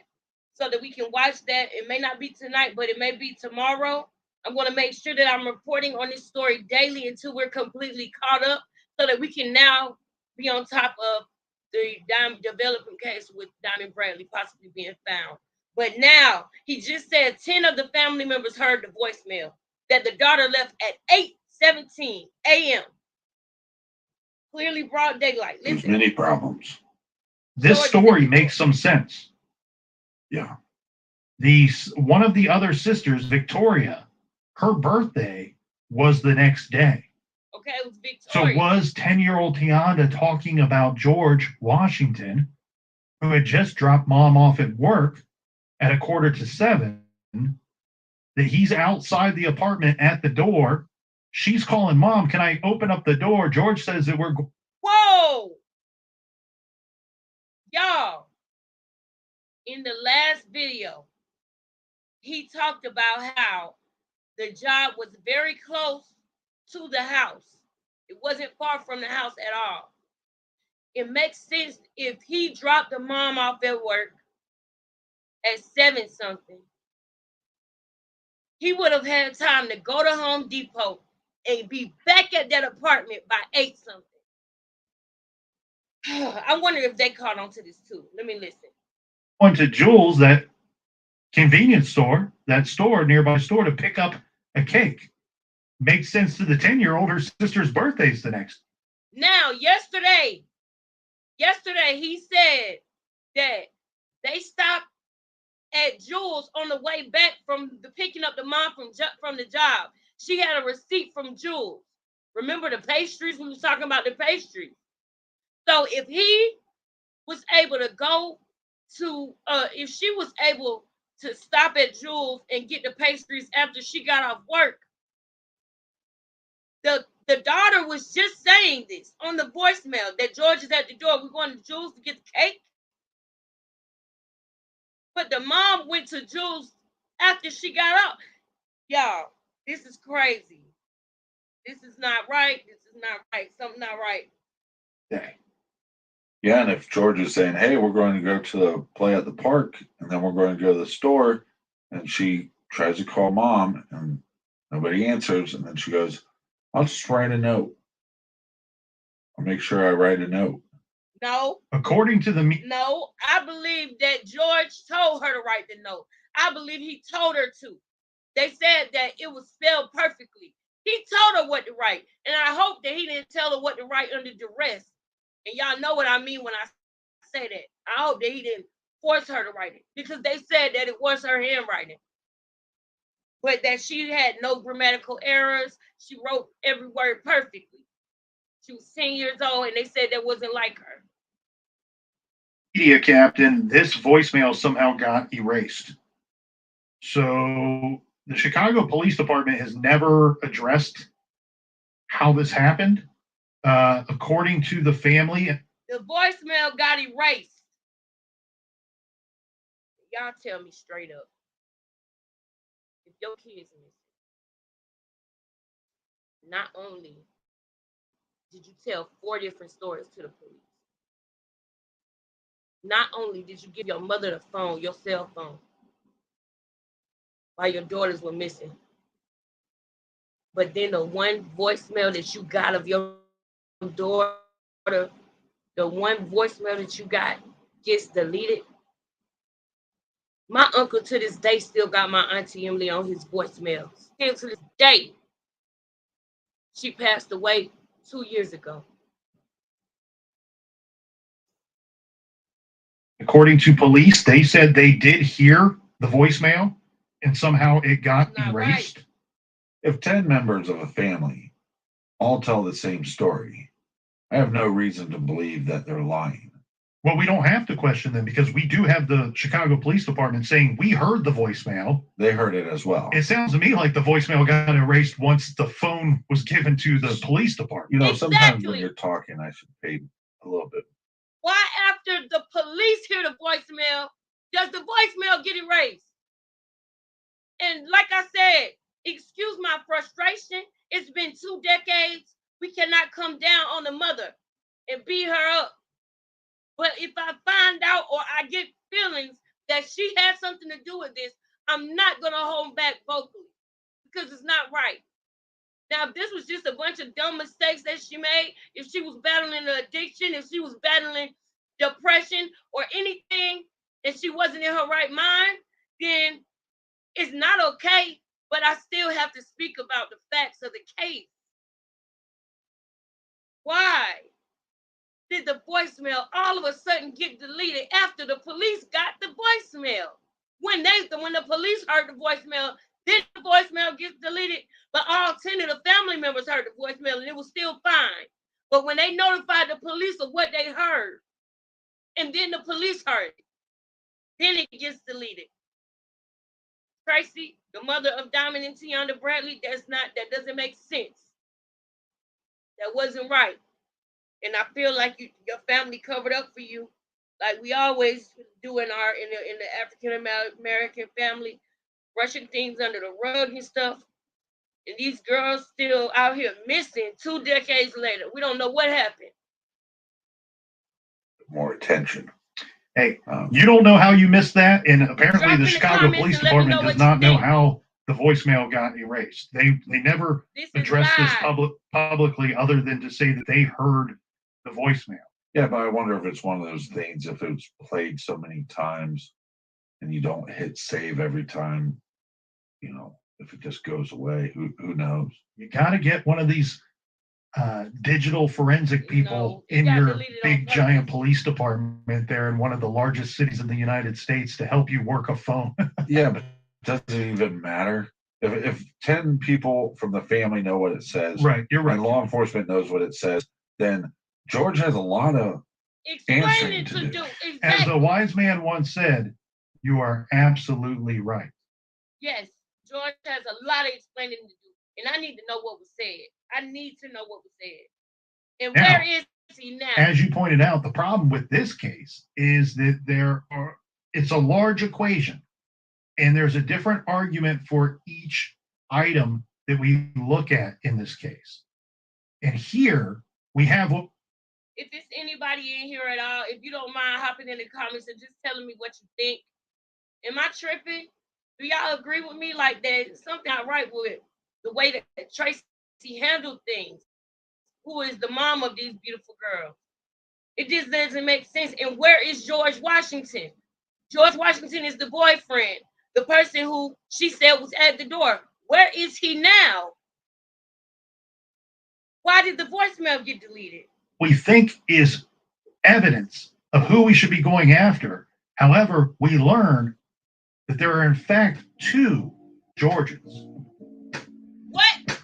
so that we can watch that. It may not be tonight, but it may be tomorrow. I'm going to make sure that I'm reporting on this story daily until we're completely caught up so that we can now be on top of the developing case with Diamond Bradley possibly being found. But now, he just said 10 of the family members heard the voicemail that the daughter left at 8:17 a.m. Clearly broad daylight. There's many problems. This story makes some sense. Yeah. One of the other sisters, Victoria, her birthday was the next day. Okay, it was Victoria. So was 10-year-old Tiana talking about George Washington, who had just dropped mom off at work at 6:45, that he's outside the apartment at the door. She's calling mom, can I open up the door? George says that we're... Whoa! Y'all, in the last video, he talked about how the job was very close to the house. It wasn't far from the house at all. It makes sense if he dropped the mom off at work at 7 something. he would have had time to go to Home Depot and be back at that apartment by 8 something. I wonder if they caught on to this too. Let me listen. Went to Jules, that convenience store, that store, nearby store, to pick up a cake. Makes sense to the 10-year-old. Her sister's birthday's the next. Now, yesterday, he said that they stopped at Jules on the way back from picking up the mom from the job. She had a receipt from Jules. Remember the pastries? We was talking about the pastries. So if he was able to go to, if she was able to stop at Jules and get the pastries after she got off work, the daughter was just saying this on the voicemail that George is at the door. We're going to Jules to get the cake. But the mom went to Jules after she got up. Y'all, this is crazy. This is not right. This is not right. Something not right. Yeah, and if George is saying, "Hey, we're going to go to the play at the park, and then we're going to go to the store," and she tries to call mom, and nobody answers, and then she goes, "I'll just write a note. I'll make sure I write a note." No. According to the No, I believe that George told her to write the note. I believe he told her to. They said that it was spelled perfectly. He told her what to write, and I hope that he didn't tell her what to write under duress. And y'all know what I mean when I say that. I hope that he didn't force her to write it, because they said that it was her handwriting, but that she had no grammatical errors. She wrote every word perfectly. She was 10 years old, and they said that wasn't like her. Media captain, this voicemail somehow got erased. So the Chicago Police Department has never addressed how this happened. According to the family, the voicemail got erased. Y'all tell me straight up. If your kids missing, not only did you tell 4 different stories to the police, not only did you give your mother the phone, your cell phone, while your daughters were missing, but then the one voicemail that you got of your daughter, the one voicemail that you got gets deleted. My uncle to this day still got my auntie Emily on his voicemail. Still to this day. She passed away 2 years ago. According to police, they said they did hear the voicemail and somehow it got erased. Right. If 10 members of a family all tell the same story, I have no reason to believe that they're lying. Well, we don't have to question them, because we do have the Chicago Police Department saying we heard the voicemail. They heard it as well. It sounds to me like the voicemail got erased once the phone was given to the police department. You know, sometimes when you're talking, I should pay a little bit. Why, after the police hear the voicemail, does the voicemail get erased? And like I said, excuse my frustration. It's been 2 decades. We cannot come down on the mother and beat her up. But if I find out or I get feelings that she had something to do with this, I'm not going to hold back vocally, because it's not right. Now, if this was just a bunch of dumb mistakes that she made, if she was battling an addiction, if she was battling depression or anything, and she wasn't in her right mind, then it's not okay. But I still have to speak about the facts of the case. Why did the voicemail all of a sudden get deleted after the police got the voicemail? When the police heard the voicemail, then the voicemail gets deleted, but all 10 of the family members heard the voicemail and it was still fine. But when they notified the police of what they heard, and then the police heard it, then it gets deleted. Tracy, the mother of Diamond and Tiana Bradley, that doesn't make sense. That wasn't right. And I feel like your family covered up for you, like we always do in the African American family, brushing things under the rug and stuff. And these girls still out here missing 2 decades later. We don't know what happened. More attention. Hey, you don't know how you missed that, and apparently the Chicago Police Department does not know how the voicemail got erased. They never addressed this publicly, other than to say that they heard the voicemail. Yeah, but I wonder if it's one of those things, if it's played so many times and you don't hit save every time, if it just goes away, who knows? You got to get one of these digital forensic people in your big giant police department there in one of the largest cities in the United States to help you work a phone. Yeah, but does it even matter? If 10 people from the family know what it says, right, you're right, and law enforcement knows what it says, then George has a lot of answering to do. Exactly. As a wise man once said, you are absolutely right. Yes, George has a lot of explaining to do, and I need to know what was said. I need to know what was said. And now, where is he now? As you pointed out, the problem with this case is that it's a large equation, and there's a different argument for each item that we look at in this case. And here we have what. If it's anybody in here at all, if you don't mind hopping in the comments and just telling me what you think. Am I tripping? Do y'all agree with me? Like there's something not right with the way that Tracy handled things, who is the mom of these beautiful girls. It just doesn't make sense. And where is George Washington? George Washington is the boyfriend, the person who she said was at the door. Where is he now? Why did the voicemail get deleted? We think is evidence of who we should be going after. However, we learn that there are in fact two Georges. What?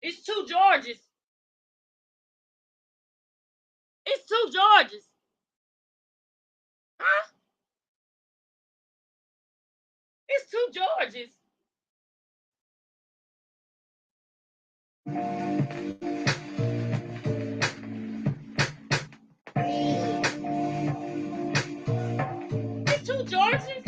It's two Georges. It's two Georges. Huh? It's two Georges. It's two Georges.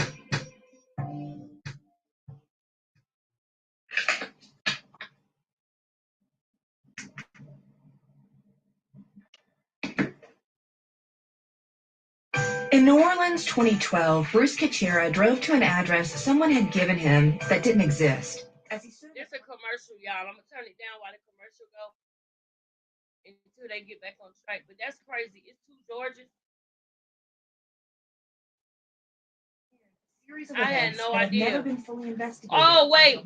In New Orleans 2012, Bruce Kachira drove to an address someone had given him that didn't exist. It's a commercial, y'all. I'm going to turn it down while the commercial go until they get back on track. But that's crazy. It's two Georges. I had no idea. Never been fully investigated. Oh, wait.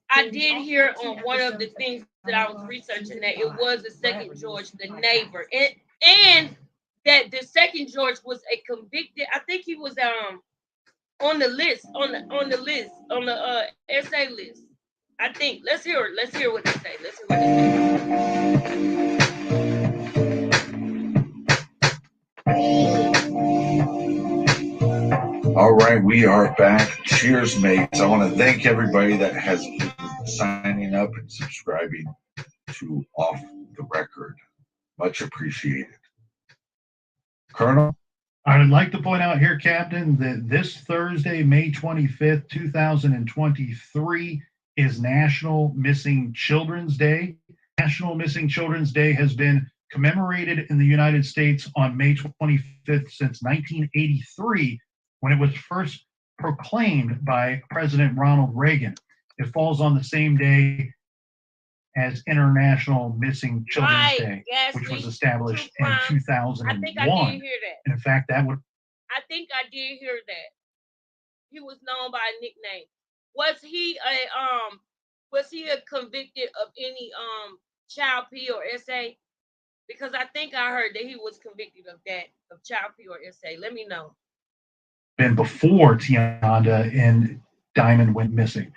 I did hear on one of the things that I was researching that it was the second George, the neighbor. And that the second George was a convicted, I think he was on the list, on the essay list. I think. Let's hear it. Let's hear what they say. Let's hear what they say. All right, we are back. Cheers, mates. I want to thank everybody that has been signing up and subscribing to Off the Record. Much appreciated. Colonel? I would like to point out here, Captain, that this Thursday, May 25th, 2023, is National Missing Children's Day. National Missing Children's Day has been commemorated in the United States on May 25th since 1983, when it was first proclaimed by President Ronald Reagan. It falls on the same day as International Missing Children's Day, which was established in 2001. I think I did hear that. And in fact, I think I did hear that. He was known by a nickname. Was he a convicted of any child P or SA? Because I think I heard that he was convicted of that, of child P or SA. Let me know. Been before Tianda and Diamond went missing.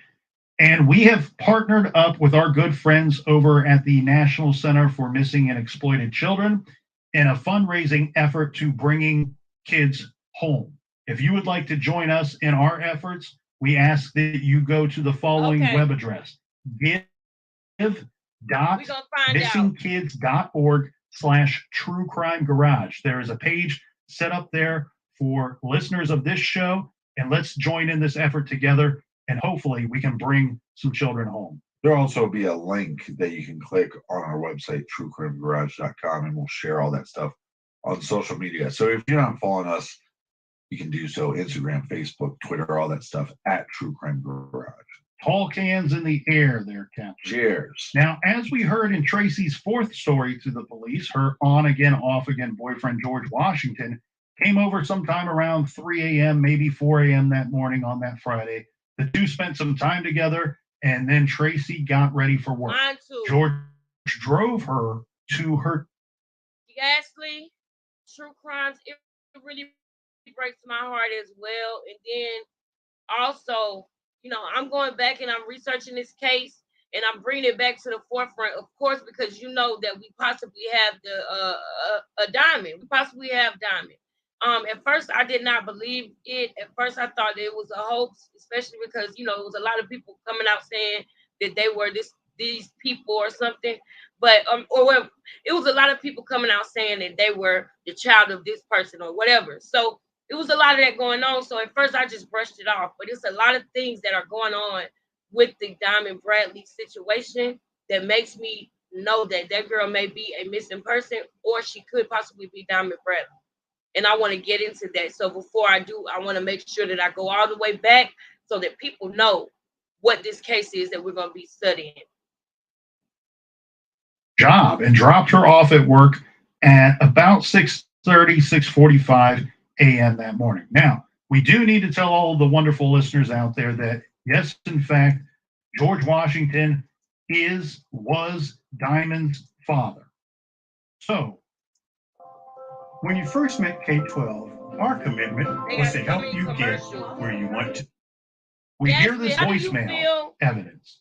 And we have partnered up with our good friends over at the National Center for Missing and Exploited Children in a fundraising effort to bringing kids home. If you would like to join us in our efforts, we ask that you go to the following web address: give.missingkids.org/True Crime Garage. There is a page set up there for listeners of this show, and let's join in this effort together. And hopefully we can bring some children home. There'll also be a link that you can click on our website, truecrimegarage.com, and we'll share all that stuff on social media. So if you're not following us, you can do so. Instagram, Facebook, Twitter, all that stuff at True Crime Garage. Tall cans in the air there, Captain. Cheers. Now, as we heard in Tracy's fourth story to the police, her on again, off again boyfriend, George Washington, came over sometime around 3 a.m., maybe 4 a.m. that morning on that Friday. The two spent some time together, and then Tracy got ready for work. Mine too. George drove her to her. Ashley, true crimes, it really breaks my heart as well. And then also, I'm going back and I'm researching this case and I'm bringing it back to the forefront, of course, because you know that we possibly have a diamond. We possibly have diamond. At first I did not believe it. At first I thought it was a hoax, especially because it was a lot of people coming out saying that they were these people or something. But it was a lot of people coming out saying that they were the child of this person or whatever. So it was a lot of that going on. So at first I just brushed it off. But it's a lot of things that are going on with the Diamond Bradley situation that makes me know that that girl may be a missing person or she could possibly be Diamond Bradley. And I want to get into that. So before I do, I want to make sure that I go all the way back so that people know what this case is that we're going to be studying. Job and dropped her off at work at about 6:30, 6:45 a.m. that morning. Now, we do need to tell all the wonderful listeners out there that, yes, in fact, George Washington was Diamond's father. So, when you first met K-12, our commitment was to help you get where you want to. We hear this voicemail evidence.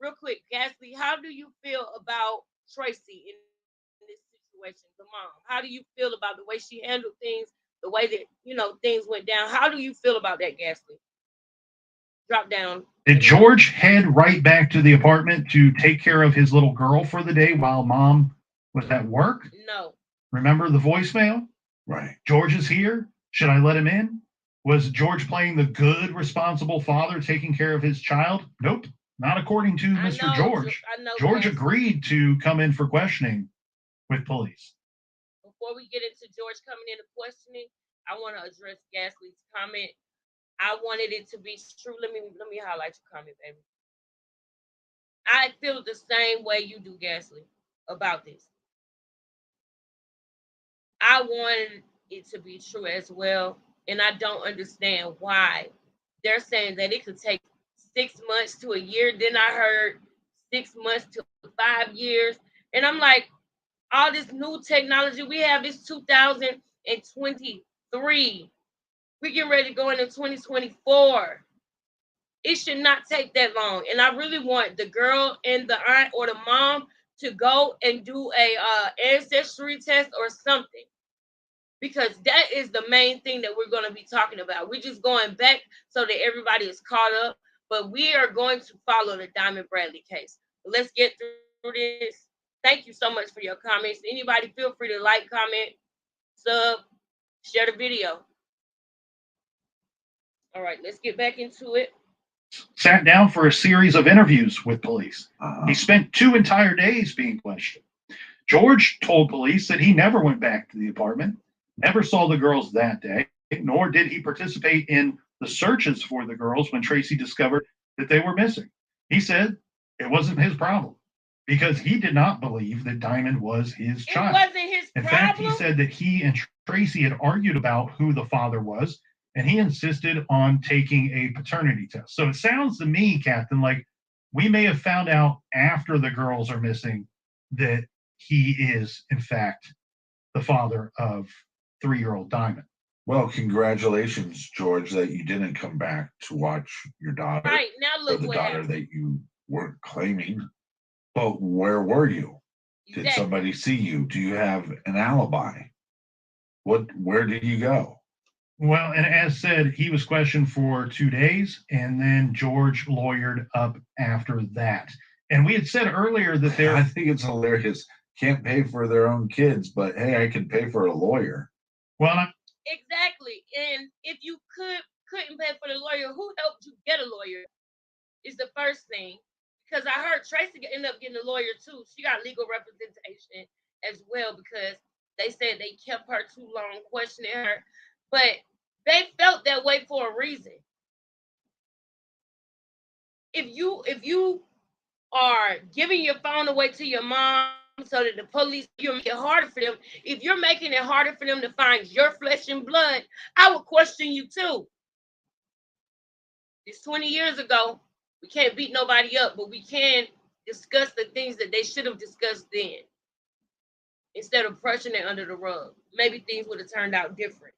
Real quick, Gasly, how do you feel about Tracy in this situation, the mom? How do you feel about the way she handled things, the way that, things went down? How do you feel about that, Gasly? Drop down. Did George head right back to the apartment to take care of his little girl for the day while mom was at work? No. Remember the voicemail? Right. George is here. Should I let him in? Was George playing the good, responsible father taking care of his child? Nope. Not according to Mr. George. George agreed to come in for questioning with police. Before we get into George coming in and questioning, I want to address Gasly's comment. I wanted it to be true. Let me highlight your comment, baby. I feel the same way you do, Gasly, about this. I wanted it to be true as well, and I don't understand why they're saying that it could take 6 months to a year. Then I heard 6 months to 5 years, and I'm like, all this new technology we have is 2023. We're getting ready to go into 2024. It should not take that long, and I really want the girl and the aunt or the mom to go and do a ancestry test or something. Because that is the main thing that we're going to be talking about. We're just going back so that everybody is caught up, but we are going to follow the Diamond Bradley case. But let's get through this. Thank you so much for your comments. Anybody feel free to like, comment, sub, share the video. All right, let's get back into it. Sat down for a series of interviews with police. He spent 2 entire days being questioned. George told police that he never went back to the apartment, never saw the girls that day, nor did he participate in the searches for the girls when Tracy discovered that they were missing. He said it wasn't his problem because he did not believe that Diamond was his child. It wasn't his problem. In fact, he said that he and Tracy had argued about who the father was, and he insisted on taking a paternity test. So it sounds to me, Captain, like we may have found out after the girls are missing that he is, in fact, the father of 3-year-old Diamond. Well, congratulations, George, that you didn't come back to watch your daughter. Right, now look or the what daughter happened. that you weren't claiming. But where were you? Did Exactly. somebody see you? Do you have an alibi? Where did you go? Well, and as said, he was questioned for 2 days, and then George lawyered up after that. And we had said earlier that I think it's hilarious. Can't pay for their own kids, but hey, I can pay for a lawyer. Well, exactly. And if you couldn't pay for the lawyer, who helped you get a lawyer? Is the first thing. Because I heard Tracy ended up getting a lawyer too. She got legal representation as well because they said they kept her too long questioning her. But They felt that way for a reason. If you are giving your phone away to your mom so that the police you're making it harder for them, if you're making it harder for them to find your flesh and blood, I would question you too. It's 20 years ago. We can't beat nobody up, but we can discuss the things that they should have discussed then instead of brushing it under the rug. Maybe things would have turned out different.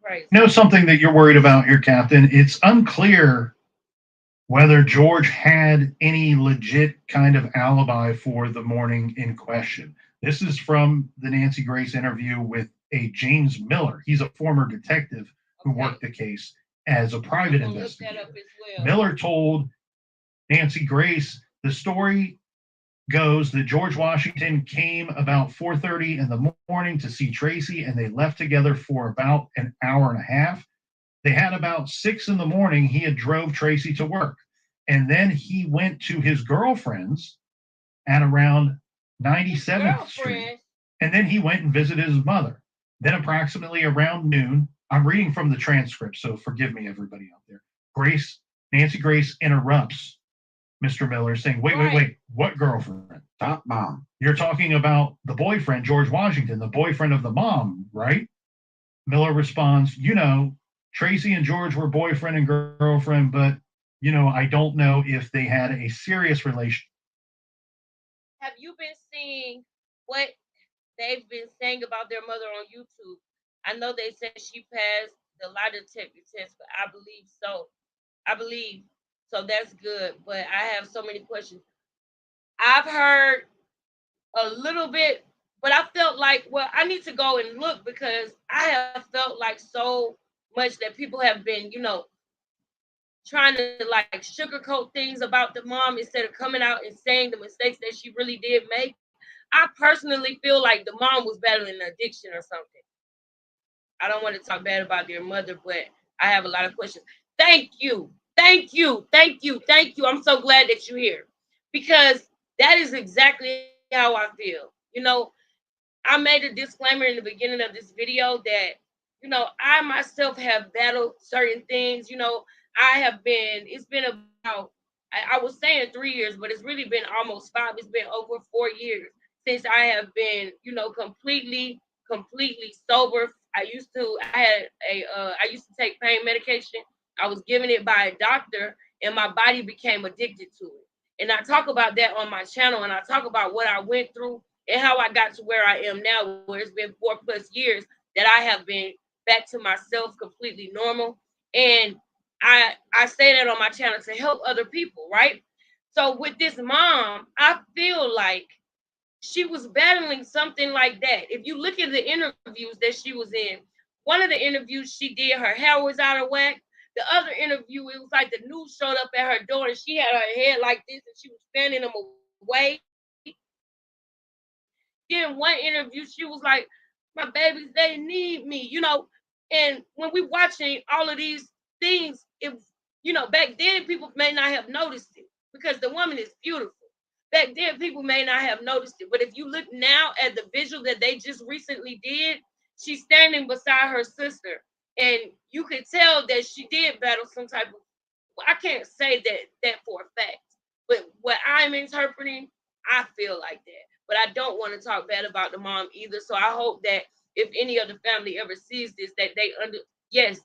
Crazy. You know something that you're worried about here, Captain? It's unclear whether George had any legit kind of alibi for the morning in question. This is from the Nancy Grace interview with a James Miller. He's a former detective who worked the case as a private investigator. Well. Miller told Nancy Grace the story goes that George Washington came about 4:30 in the morning to see Tracy, and they left together for about an hour and a half. They had about 6 in the morning. He had drove Tracy to work, and then he went to his girlfriend's at around 97th Street, and then he went and visited his mother. Then approximately around noon, I'm reading from the transcript, so forgive me, everybody out there. Nancy Grace interrupts Mr. Miller saying, wait, what girlfriend? Top mom. You're talking about the boyfriend, George Washington, the boyfriend of the mom, right? Miller responds, Tracy and George were boyfriend and girlfriend, but, I don't know if they had a serious relationship. Have you been seeing what they've been saying about their mother on YouTube? I know they said she passed the lie detector test, but I believe so. I believe so. That's good. But I have so many questions. I've heard a little bit, but I felt like, well, I need to go and look because I have felt like so much that people have been, trying to like sugarcoat things about the mom instead of coming out and saying the mistakes that she really did make. I personally feel like the mom was battling addiction or something. I don't want to talk bad about their mother, but I have a lot of questions. Thank you. Thank you. Thank you. Thank you. I'm so glad that you're here because that is exactly how I feel. I made a disclaimer in the beginning of this video that, I myself have battled certain things. It's been about, I was saying 3 years, but it's really been almost 5. It's been over 4 years since I have been, completely sober. I used to take pain medication. I was given it by a doctor and my body became addicted to it. And I talk about that on my channel and I talk about what I went through and how I got to where I am now, where it's been 4+ years that I have been back to myself completely normal. And I say that on my channel to help other people, right? So with this mom, I feel like she was battling something like that. If you look at the interviews that she was in, one of the interviews she did, her hair was out of whack. The other interview, it was like the news showed up at her door and she had her head like this and she was fanning them away. Then one interview, she was like, my babies, they need me. And when we watching all of these things, back then people may not have noticed it because the woman is beautiful. Back then people may not have noticed it. But if you look now at the visual that they just recently did, she's standing beside her sister. And you could tell that she did battle some type of, well, I can't say that for a fact. But what I'm interpreting, I feel like that. But I don't want to talk bad about the mom either. So I hope that if any of the family ever sees this, that they yes,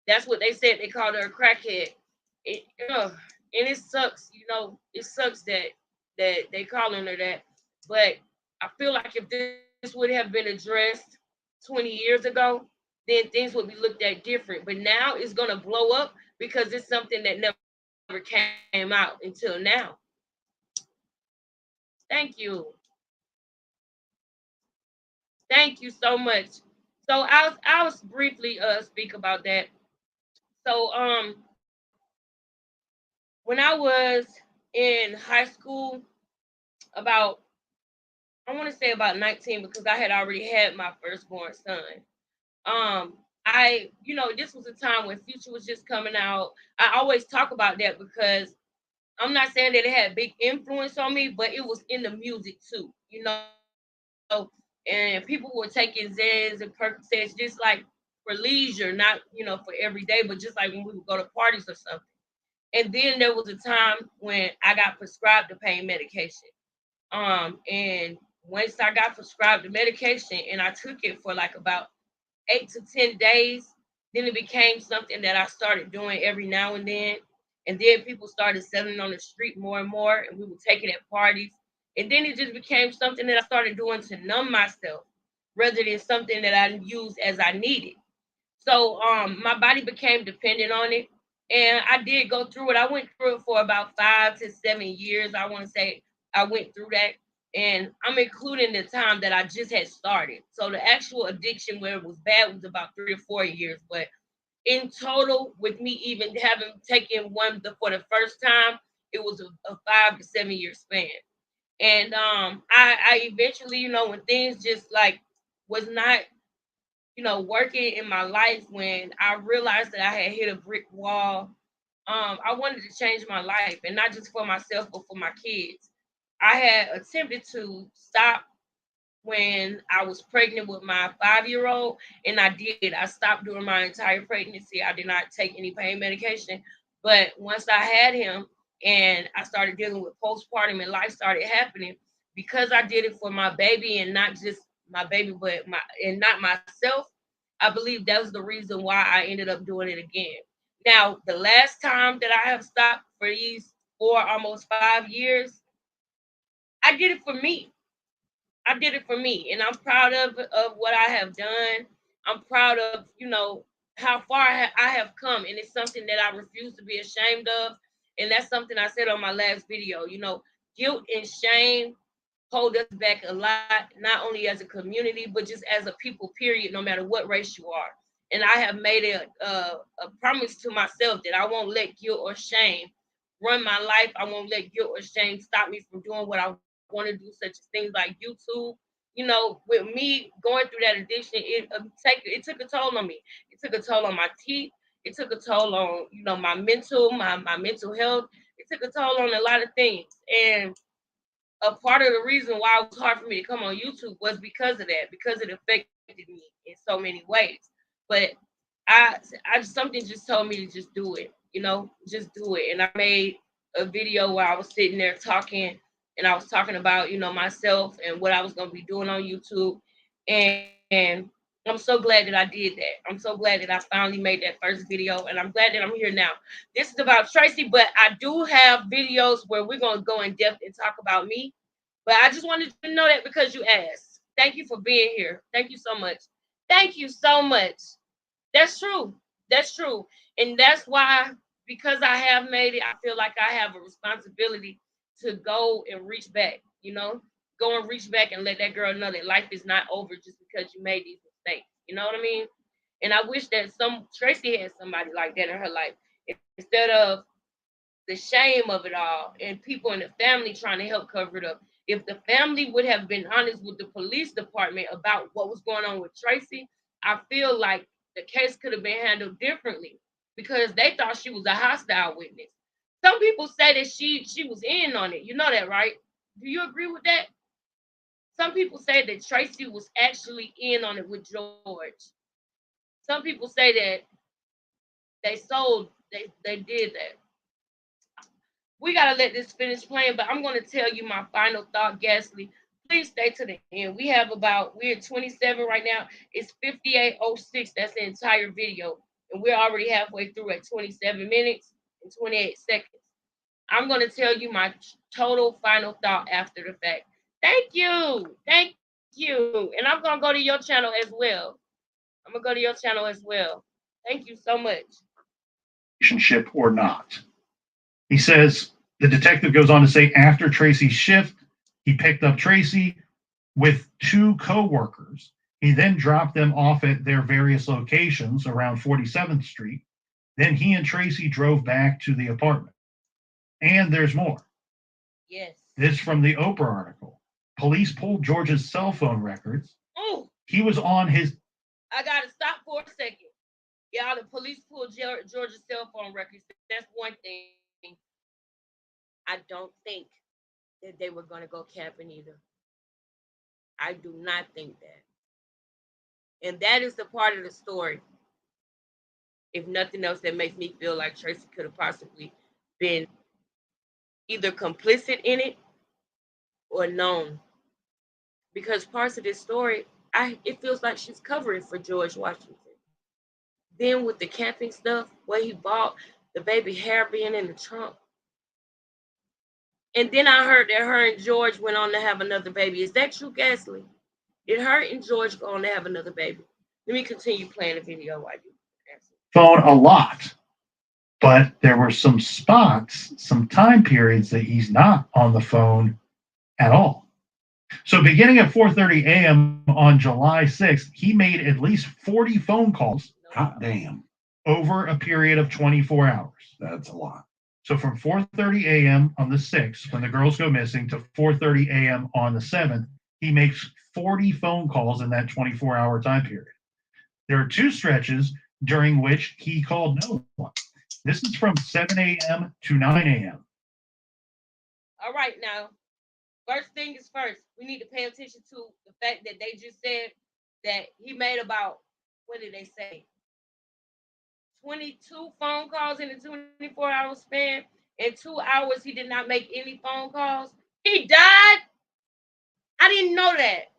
that's what they said. They called her a crackhead. And it sucks, it sucks that they calling her that. But I feel like if this would have been addressed 20 years ago, then things would be looked at different. But now it's gonna blow up because it's something that never came out until now. Thank you. Thank you so much. So I'll briefly speak about that. So when I was in high school, about I want to say about 19 because I had already had my firstborn son. This was a time when Future was just coming out. I always talk about that because I'm not saying that it had big influence on me, but it was in the music too. and people were taking Zans and Percocets just like for leisure, not for every day, but just like when we would go to parties or something. And then there was a time when I got prescribed the pain medication. And once I got prescribed the medication and I took it for like about 8 to 10 days, then it became something that I started doing every now and then. And then people started selling on the street more and more, and we would take it at parties. And then it just became something that I started doing to numb myself rather than something that I used as I needed. So my body became dependent on it. And I did go through it. I went through it for about 5 to 7 years. I want to say I went through that. And I'm including the time that I just had started. So the actual addiction where it was bad was about 3 or 4 years. But in total, with me even having taken one for the first time, it was a 5 to 7 year span. And I eventually, when things just like was not working in my life, when I realized that I had hit a brick wall, I wanted to change my life, and not just for myself, but for my kids. I had attempted to stop when I was pregnant with my 5-year-old, and I did. I stopped during my entire pregnancy. I did not take any pain medication. But once I had him and I started dealing with postpartum and life started happening, because I did it for my baby and not just my baby, but not myself, I believe that was the reason why I ended up doing it again. Now, the last time that I have stopped for these 4, almost 5 years, I did it for me. I did it for me, and I'm proud of what I have done. I'm proud of how far I have come, and it's something that I refuse to be ashamed of. And that's something I said on my last video. Guilt and shame hold us back a lot, not only as a community, but just as a people. Period. No matter what race you are, and I have made a promise to myself that I won't let guilt or shame run my life. I won't let guilt or shame stop me from doing what I want to do, such as things like YouTube. With me going through that addiction, it took a toll on me. It took a toll on my teeth. It took a toll on my mental health. It took a toll on a lot of things. And a part of the reason why it was hard for me to come on YouTube was because of that, because it affected me in so many ways. But something just told me to just do it, just do it. And I made a video where I was sitting there talking, and I was talking about, myself and what I was going to be doing on YouTube. And I'm so glad that I did that. I'm so glad that I finally made that first video, and I'm glad that I'm here now. This is about Tracy, but I do have videos where we're going to go in depth and talk about me. But I just wanted you to know that because you asked. Thank you for being here. Thank you so much. Thank you so much. That's true. That's true. And that's why, because I have made it, I feel like I have a responsibility to go and reach back, go and reach back and let that girl know that life is not over just because you made these mistakes. You know what I mean? And I wish that Tracy had somebody like that in her life instead of the shame of it all and people in the family trying to help cover it up. If the family would have been honest with the police department about what was going on with Tracy, I feel like the case could have been handled differently because they thought she was a hostile witness. Some people say that she was in on it. You know that, right? Do you agree with that? Some people say that Tracy was actually in on it with George. Some people say that they did that. We gotta let this finish playing, but I'm gonna tell you my final thought, Gasly. Please stay to the end. We're at 27 right now. It's 58:06. That's the entire video. And we're already halfway through at 27 minutes and 28 seconds. I'm gonna tell you my total final thought after the fact. Thank you. Thank you. And I'm gonna go to your channel as well. I'm gonna go to your channel as well. Thank you so much. Relationship or not. He says, the detective goes on to say, after Tracy's shift, he picked up Tracy with two co-workers. He then dropped them off at their various locations around 47th Street. Then he and Tracy drove back to the apartment. And there's more. Yes. This from the Oprah article. Police pulled George's cell phone records. Oh, He was on his. I gotta stop for a second. Yeah, the police pulled George's cell phone records. That's one thing. I don't think that they were gonna go camping either. I do not think that. And that is the part of the story, if nothing else, that makes me feel like Tracy could have possibly been either complicit in it or known. Because parts of this story, it feels like she's covering for George Washington. Then with the camping stuff, where he bought the baby hair being in the trunk. And then I heard that her and George went on to have another baby. Is that true, Gasly? Did her and George go on to have another baby? Let me continue playing the video while you answer. Phone a lot, but there were some spots, some time periods that he's not on the phone at all. So beginning at 4:30 a.m. on July 6th, he made at least 40 phone calls. Hot damn. Over a period of 24 hours. That's a lot. So from 4:30 a.m. on the 6th, when the girls go missing, to 4:30 a.m. on the 7th, he makes 40 phone calls in that 24-hour time period. There are two stretches during which he called no one. This is from 7 a.m. to 9 a.m. All right, now, first thing is first. We need to pay attention to the fact that they just said that he made about, what did they say? 22 phone calls in a 24-hour span. In 2 hours, he did not make any phone calls. He died. I didn't know that.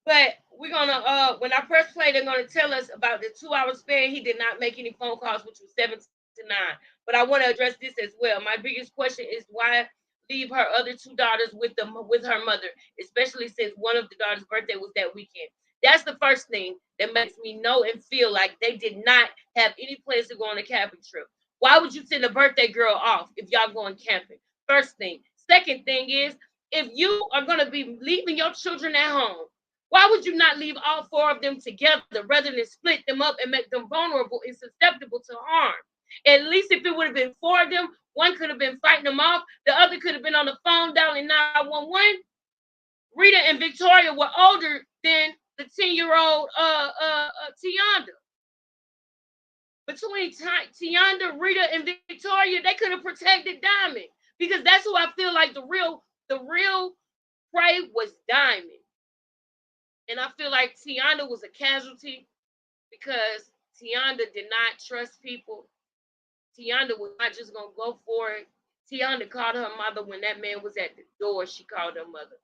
But we're gonna when I press play, they're gonna tell us about the 2 hour span. He did not make any phone calls, which was 7 to 9. But I want to address this as well. My biggest question is why leave her other two daughters with her mother, especially since one of the daughters' birthday was that weekend. That's the first thing that makes me know and feel like they did not have any plans to go on a camping trip. Why would you send a birthday girl off if y'all going camping? First thing. Second thing is, if you are going to be leaving your children at home, why would you not leave all four of them together rather than split them up and make them vulnerable and susceptible to harm? At least if it would have been four of them, one could have been fighting them off, the other could have been on the phone dialing 911. Rita and Victoria were older than the 10-year-old Tianda. Between Tianda, Rita, and Victoria, they could have protected Diamond, because that's who I feel like the real prey was, Diamond. And I feel like Tianda was a casualty because Tianda did not trust people. Tianda was not just going to go for it. Tianda called her mother when that man was at the door. She called her mother.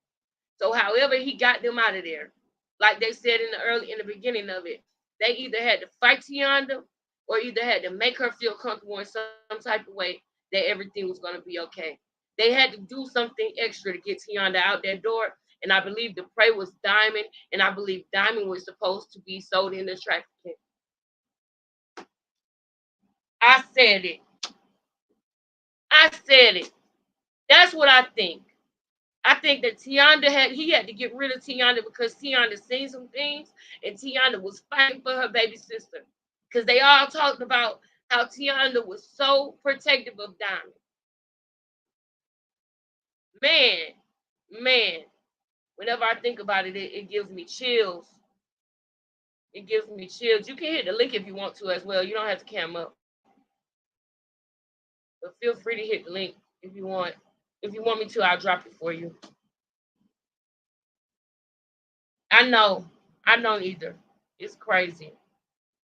So however he got them out of there, like they said in the beginning of it, they either had to fight Tianda or either had to make her feel comfortable in some type of way that everything was going to be okay. They had to do something extra to get Tianda out that door. And I believe the prey was Diamond, and I believe Diamond was supposed to be sold into trafficking. I said it. That's what I think. I think that Tianda had to get rid of Tianda because Tianda seen some things, and Tianda was fighting for her baby sister. Because they all talked about how Tianda was so protective of Diamond. Man, whenever I think about it, it gives me chills. It gives me chills. You can hit the link if you want to as well. You don't have to cam up. But feel free to hit the link if you want. If you want me to, I'll drop it for you. I know. I don't either. It's crazy.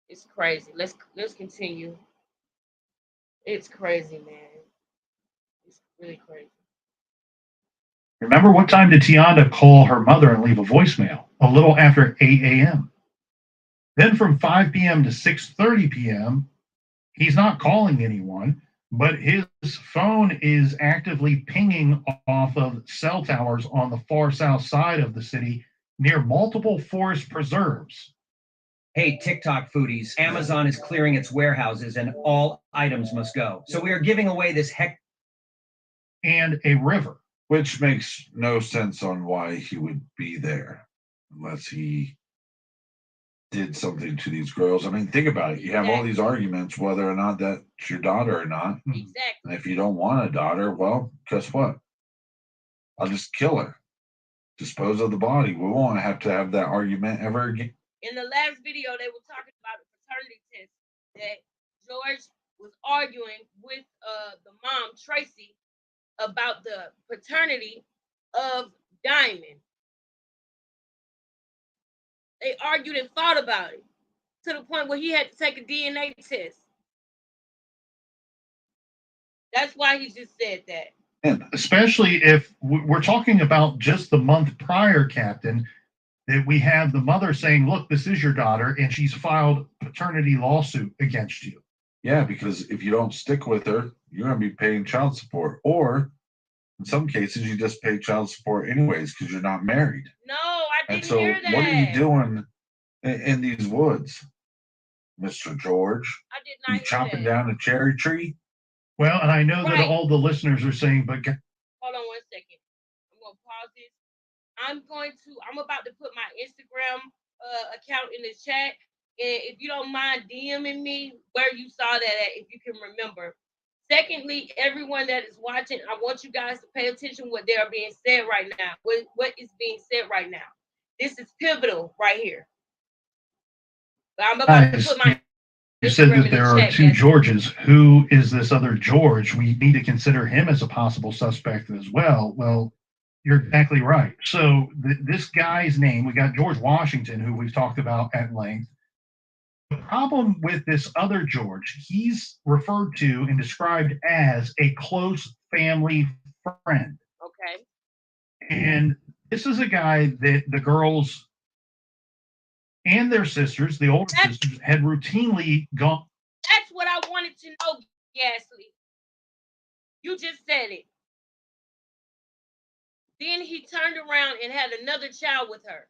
It's crazy. Let's continue. It's crazy, man. It's really crazy. Remember, what time did Tianda call her mother and leave a voicemail? A little after 8 a.m. Then from 5 p.m. to 6:30 p.m., he's not calling anyone, but his phone is actively pinging off of cell towers on the far south side of the city near multiple forest preserves. Hey, TikTok foodies, Amazon is clearing its warehouses and all items must go. So we are giving away this and a river. Which makes no sense on why he would be there unless he did something to these girls. I mean, think about it. You have all these arguments whether or not that's your daughter or not. Exactly. And if you don't want a daughter, well, guess what? I'll just kill her. Dispose of the body. We won't have to have that argument ever again. In the last video, they were talking about a paternity test that George was arguing with the mom, Tracy, about the paternity of Diamond. They argued and fought about it to the point where he had to take a DNA test. That's why he just said that. And especially if we're talking about just the month prior, Captain, that we have the mother saying, look, this is your daughter, and she's filed paternity lawsuit against you. Yeah, because if you don't stick with her, you're going to be paying child support. Or in some cases, you just pay child support anyways because you're not married. No, I didn't And so, hear that. what are you doing in these woods, Mr. George? I did not you hear chopping that. down a cherry tree? Well, and I know Right. that all the listeners are saying, but hold on 1 second. I'm gonna pause this. I'm about to put my Instagram account in the chat. And if you don't mind DMing me where you saw that at, if you can remember. Secondly, everyone that is watching, I want you guys to pay attention what they are being said right now. What is being said right now. This is pivotal right here. But I'm about to put my you said that there are two Georges. Who is this other George? We need to consider him as a possible suspect as well. Well, you're exactly right. So this guy's name, we got George Washington, who we've talked about at length. The problem with this other George, he's referred to and described as a close family friend. Okay. And this is a guy that the girls and their sisters, the older sisters, had routinely gone. That's what I wanted to know, Gasly. You just said it. Then he turned around and had another child with her.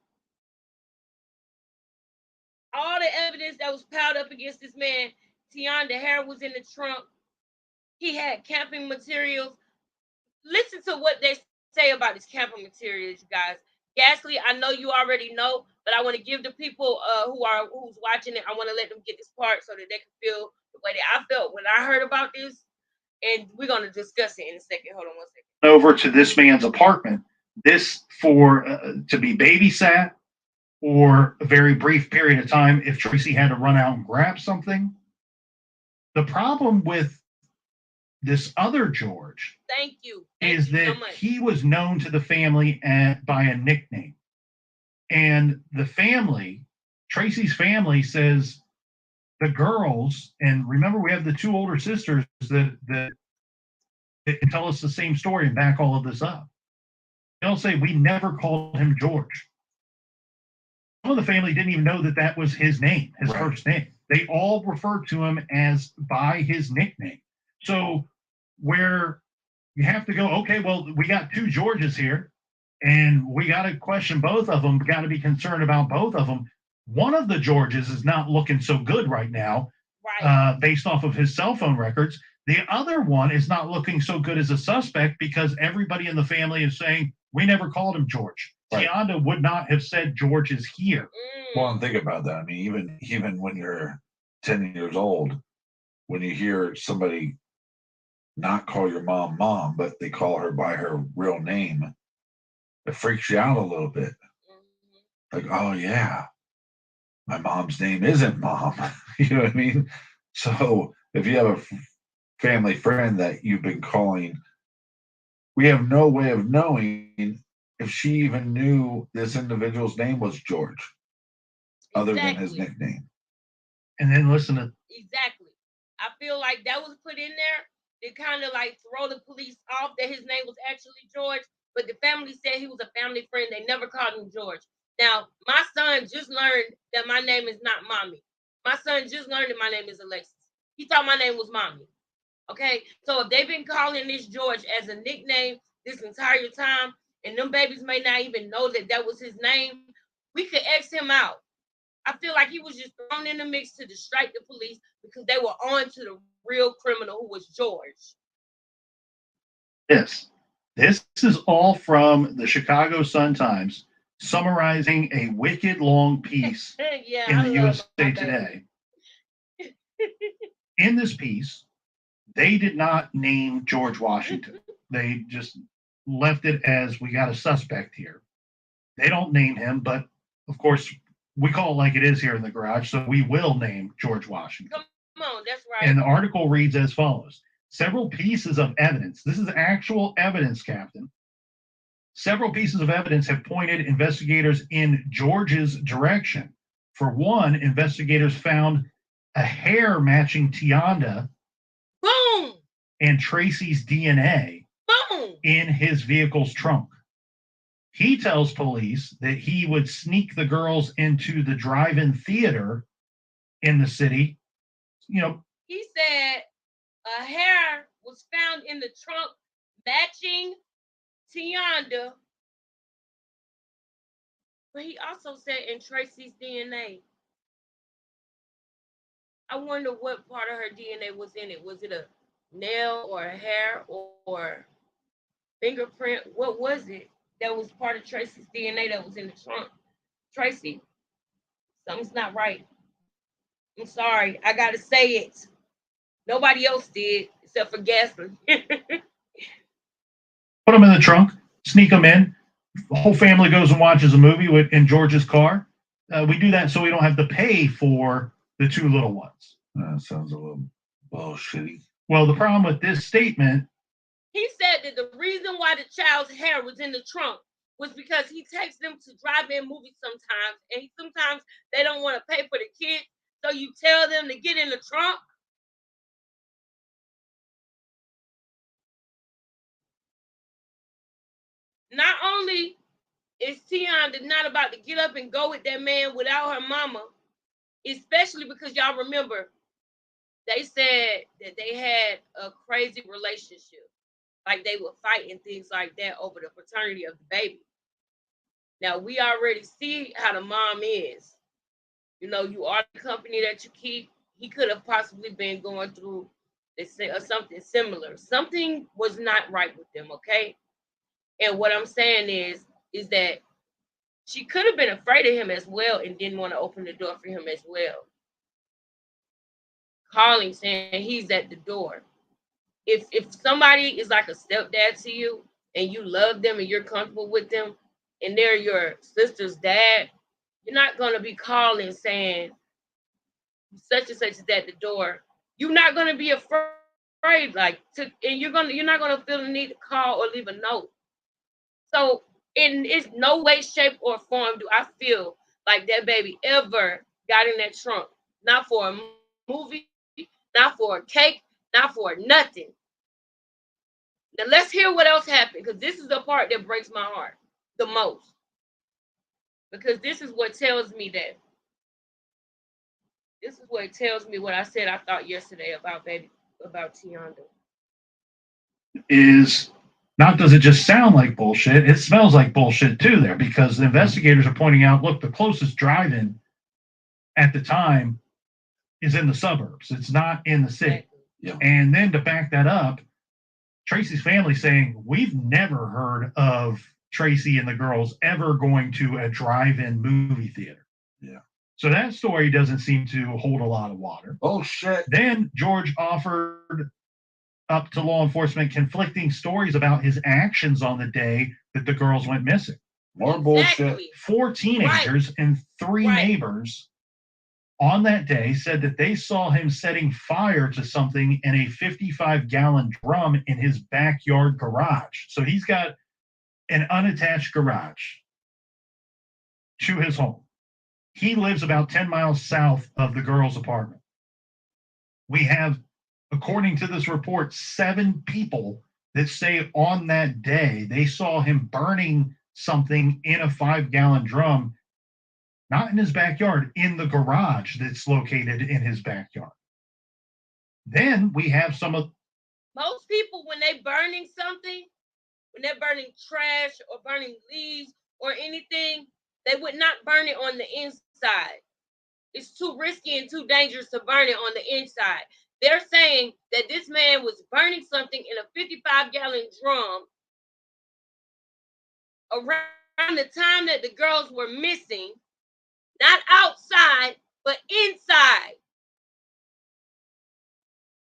All the evidence that was piled up against this man, Tiana hair was in the trunk. He had camping materials. Listen to what they say about his camping materials, you guys. Gasly, I know you already know, but I want to give the people who's watching it, I want to let them get this part so that they can feel the way that I felt when I heard about this. And we're going to discuss it in a second. Hold on 1 second. Over to this man's apartment. This for to be babysat or a very brief period of time if Tracy had to run out and grab something. The problem with this other George is that he was known to the family by a nickname. And the family, Tracy's family, says the girls, and remember we have the two older sisters that tell us the same story and back all of this up. They'll say, we never called him George. Some of the family didn't even know that was his name, his first name. They all referred to him as by his nickname. So where you have to go, okay, well, we got two Georges here, and we got to question both of them. We got to be concerned about both of them. One of the Georges is not looking so good right now, based off of his cell phone records. The other one is not looking so good as a suspect because everybody in the family is saying, we never called him George. Right. Tiana would not have said George is here. Well, and think about that. I mean, even when you're 10 years old, when you hear somebody not call your mom, but they call her by her real name, it freaks you out a little bit. Like, oh yeah, my mom's name isn't Mom. You know what I mean? So if you have a family friend that you've been calling, we have no way of knowing if she even knew this individual's name was George, other than his nickname. And then listen to exactly. I feel like that was put in there to kind of like throw the police off that his name was actually George, but the family said he was a family friend. They never called him George. Now, my son just learned that my name is not Mommy. My son just learned that my name is Alexis. He thought my name was Mommy. Okay, so if they've been calling this George as a nickname this entire time, and them babies may not even know that was his name, we could X him out. I feel like he was just thrown in the mix to distract the police because they were on to the real criminal who was George. This is all from the Chicago Sun-Times summarizing a wicked long piece in the USA Today. In this piece, they did not name George Washington. They just left it as we got a suspect here. They don't name him, but of course, we call it like it is here in the garage, so we will name George Washington. Come on, that's right. And the article reads as follows. Several pieces of evidence. This is actual evidence, Captain. Several pieces of evidence have pointed investigators in George's direction. For one, investigators found a hair matching Tianda Boom! and Tracy's DNA Boom! in his vehicle's trunk. He tells police that he would sneak the girls into the drive-in theater in the city. You know, he said a hair was found in the trunk matching Tianda, but he also said in Tracy's DNA. I wonder what part of her DNA was in it. Was it a nail or a hair or fingerprint? What was it that was part of Tracy's DNA that was in the trunk? Tracy, something's not right. I'm sorry. I got to say it. Nobody else did except for Gasley. put them in the trunk, sneak them in. The whole family goes and watches a movie in George's car. We do that so we don't have to pay for the two little ones. That sounds a little bullshitty. Well, the problem with this statement, he said that the reason why the child's hair was in the trunk was because he takes them to drive-in movies sometimes, and sometimes they don't want to pay for the kids, so you tell them to get in the trunk. Not only is Tiana not about to get up and go with that man without her mama, especially because y'all remember they said that they had a crazy relationship. Like they were fighting things like that over the paternity of the baby. Now we already see how the mom is. You know, you are the company that you keep. He could have possibly been going through something similar. Something was not right with them, okay? And what I'm saying is that she could have been afraid of him as well and didn't want to open the door for him as well. Calling saying he's at the door. If somebody is like a stepdad to you and you love them and you're comfortable with them and they're your sister's dad, you're not gonna be calling saying such and such is at the door. You're not gonna be afraid, and you're not gonna feel the need to call or leave a note. So in it's no way, shape, or form do I feel like that baby ever got in that trunk. Not for a movie, not for a cake, not for nothing. Now let's hear what else happened, because this is the part that breaks my heart the most. Because this is what tells me that. This is what tells me what I said I thought yesterday about Tianda. is not does it just sound like bullshit, it smells like bullshit too there, because the investigators are pointing out, look, the closest drive-in at the time is in the suburbs. It's not in the city. Yeah. And then to back that up, Tracy's family saying, we've never heard of Tracy and the girls ever going to a drive-in movie theater. Yeah. So that story doesn't seem to hold a lot of water. Oh, shit. Then George offered up to law enforcement conflicting stories about his actions on the day that the girls went missing. More bullshit. 4 teenagers and 3 neighbors on that day said that they saw him setting fire to something in a 55-gallon drum in his backyard garage. So he's got an unattached garage to his home. He lives about 10 miles south of the girls' apartment. We have, according to this report, 7 people that say on that day they saw him burning something in a 5-gallon drum, not in his backyard, in the garage that's located in his backyard. Then we have some of... Most people, when they're burning something, when they're burning trash or burning leaves or anything, they would not burn it on the inside. It's too risky and too dangerous to burn it on the inside. They're saying that this man was burning something in a 55-gallon drum around the time that the girls were missing, not outside, but inside.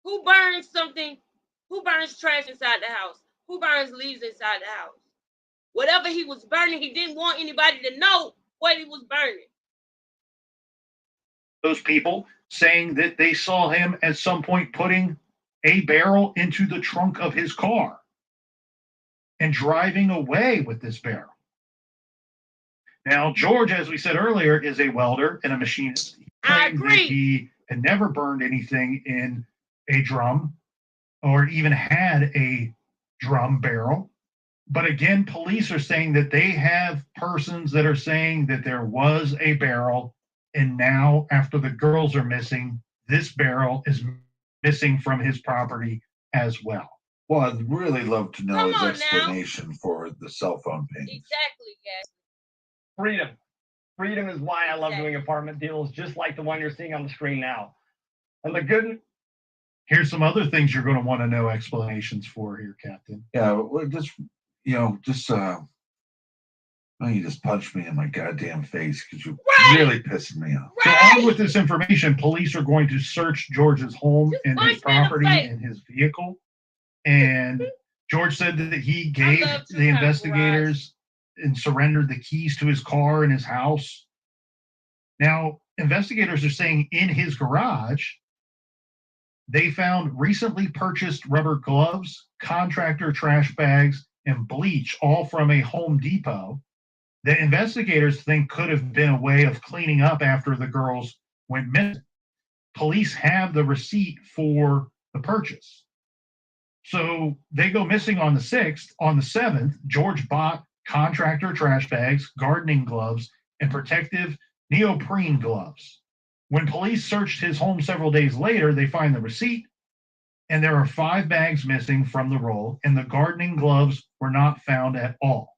Who burns something? Who burns trash inside the house? Who burns leaves inside the house? Whatever he was burning, he didn't want anybody to know what he was burning. Those people saying that they saw him at some point putting a barrel into the trunk of his car. and driving away with this barrel. Now, George, as we said earlier, is a welder and a machinist. He claimed that he had never burned anything in a drum or even had a drum barrel. But again, police are saying that they have persons that are saying that there was a barrel, and now, after the girls are missing, this barrel is missing from his property as well. Well, I'd really love to know his explanation for the cell phone payments. Exactly, yes. Freedom. Freedom is why I love doing apartment deals, just like the one you're seeing on the screen now. And the good. Here's some other things you're going to want to know explanations for here, Captain. Yeah, just oh, you just punched me in my goddamn face because you're really pissing me off. So, armed with this information, police are going to search George's home and his property and his vehicle. And George said that he gave the investigators and surrendered the keys to his car and his house. Now, investigators are saying in his garage, they found recently purchased rubber gloves, contractor trash bags, and bleach, all from a Home Depot, that investigators think could have been a way of cleaning up after the girls went missing. Police have the receipt for the purchase. So they go missing on the 6th. On the 7th, George bought contractor trash bags, gardening gloves, and protective neoprene gloves. When police searched his home several days later, they find the receipt, and there are 5 bags missing from the roll, and the gardening gloves were not found at all.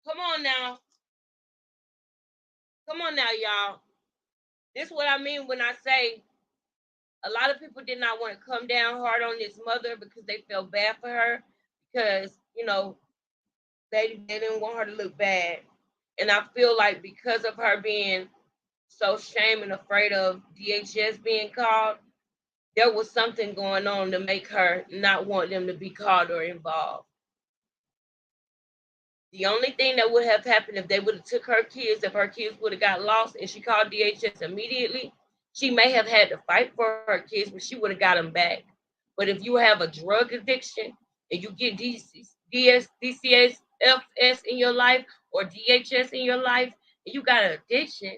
Come on now. Come on now, y'all. This is what I mean when I say a lot of people did not want to come down hard on this mother because they felt bad for her because, they didn't want her to look bad. And I feel like because of her being so ashamed and afraid of DHS being called, there was something going on to make her not want them to be called or involved. The only thing that would have happened if they would have took her kids, if her kids would have got lost and she called DHS immediately, she may have had to fight for her kids, but she would have got them back. But if you have a drug addiction and you get DCSFS in your life or DHS in your life, and you got an addiction,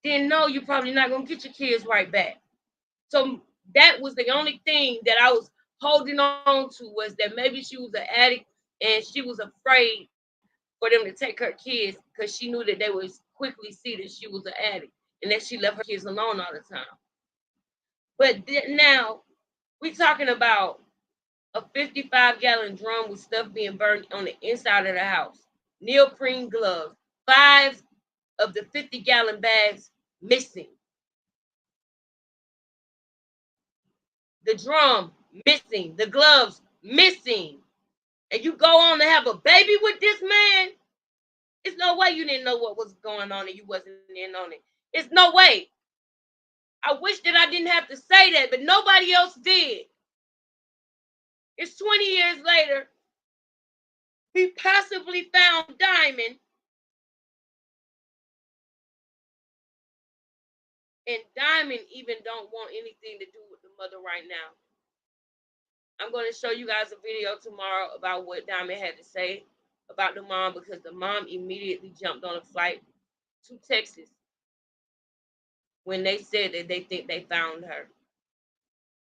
then no, you're probably not going to get your kids right back. So that was the only thing that I was holding on to, was that maybe she was an addict and she was afraid for them to take her kids because she knew that they would quickly see that she was an addict and that she left her kids alone all the time. But now we're talking about a 55-gallon drum with stuff being burned on the inside of the house, neoprene gloves, 5 of the 50-gallon bags missing, the drum missing, the gloves missing, and you go on to have a baby with this man. There's no way you didn't know what was going on and you wasn't in on it. It's no way. I wish that I didn't have to say that, but nobody else did. It's 20 years later. We possibly found Diamond. And Diamond even don't want anything to do with the mother right now. I'm going to show you guys a video tomorrow about what Diamond had to say about the mom, because the mom immediately jumped on a flight to Texas when they said that they think they found her.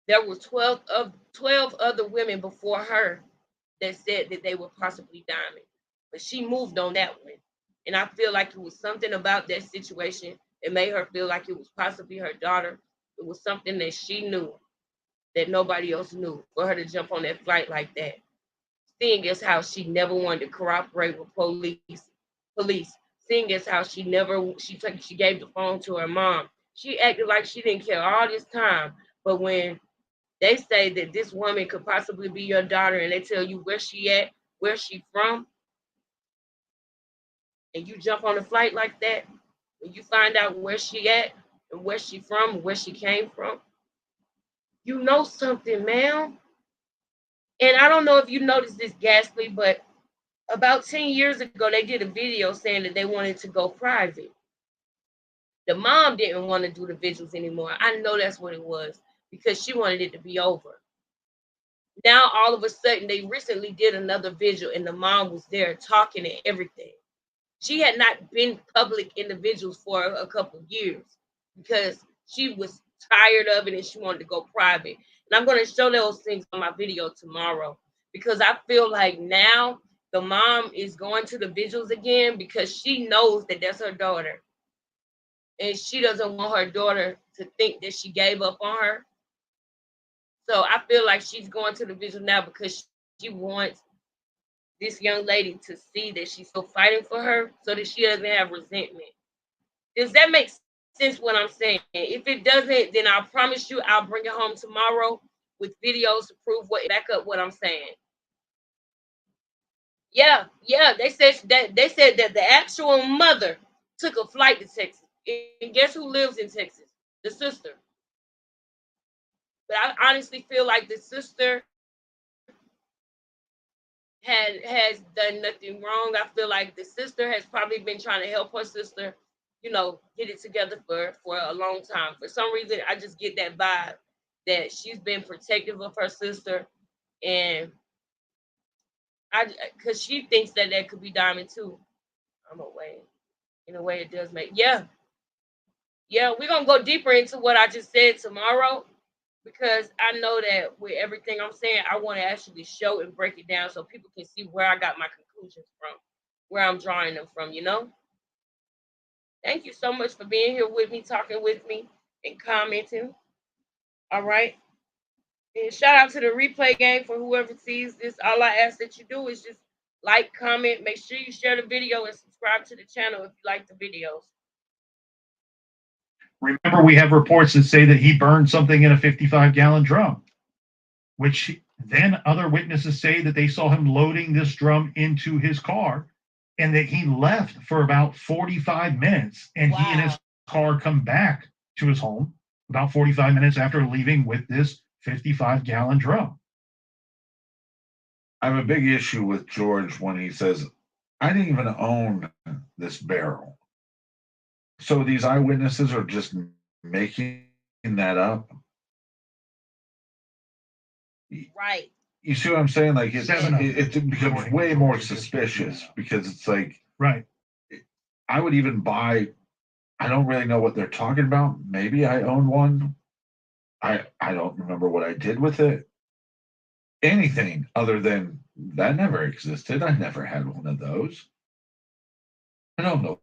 There were 12 other women before her that said that they were possibly Diamond, but she moved on that one. And I feel like it was something about that situation that made her feel like it was possibly her daughter. It was something that she knew that nobody else knew, for her to jump on that flight like that. Seeing as how she never wanted to cooperate with police. Seeing as how she gave the phone to her mom. She acted like she didn't care all this time. But when they say that this woman could possibly be your daughter and they tell you where she at, where she from, and you jump on a flight like that, and you find out where she at and where she from and where she came from, you know something, ma'am. And I don't know if you noticed this, Ghastly, but about 10 years ago, they did a video saying that they wanted to go private. The mom didn't want to do the vigils anymore. I know that's what it was, because she wanted it to be over. Now all of a sudden they recently did another vigil and the mom was there talking and everything. She had not been public individuals for a couple of years because she was tired of it and she wanted to go private. And I'm going to show those things on my video tomorrow because I feel like now the mom is going to the vigils again because she knows that that's her daughter. And she doesn't want her daughter to think that she gave up on her. So I feel like she's going to the vigil now because she wants this young lady to see that she's still fighting for her so that she doesn't have resentment. Does that make sense what I'm saying? If it doesn't, then I promise you I'll bring it home tomorrow with videos to prove what back up what I'm saying. Yeah, yeah. They said that the actual mother took a flight to Texas. And guess who lives in Texas? The sister. But I honestly feel like the sister has done nothing wrong. I feel like the sister has probably been trying to help her sister, get it together for a long time. For some reason, I just get that vibe that she's been protective of her sister, and because she thinks that that could be Diamond too. I'm away. In a way, it does make yeah. We're gonna go deeper into what I just said tomorrow because I know that with everything I'm saying, I want to actually show and break it down so people can see where I got my conclusions from, where I'm drawing them from. Thank you so much for being here with me, talking with me, and commenting. All right. And shout out to the replay game for whoever sees this. All I ask that you do is just like, comment, make sure you share the video and subscribe to the channel if you like the videos. Remember, we have reports that say that he burned something in a 55-gallon drum, which then other witnesses say that they saw him loading this drum into his car and that he left for about 45 minutes and he and his car come back to his home about 45 minutes after leaving with this 55-gallon drum. I have a big issue with George when he says, I didn't even own this barrel. So these eyewitnesses are just making that up. Right. You see what I'm saying? Like it becomes way more suspicious because it's like, right. I would even buy, I don't really know what they're talking about. Maybe I own one. I don't remember what I did with it. Anything other than that never existed. I never had one of those. I don't know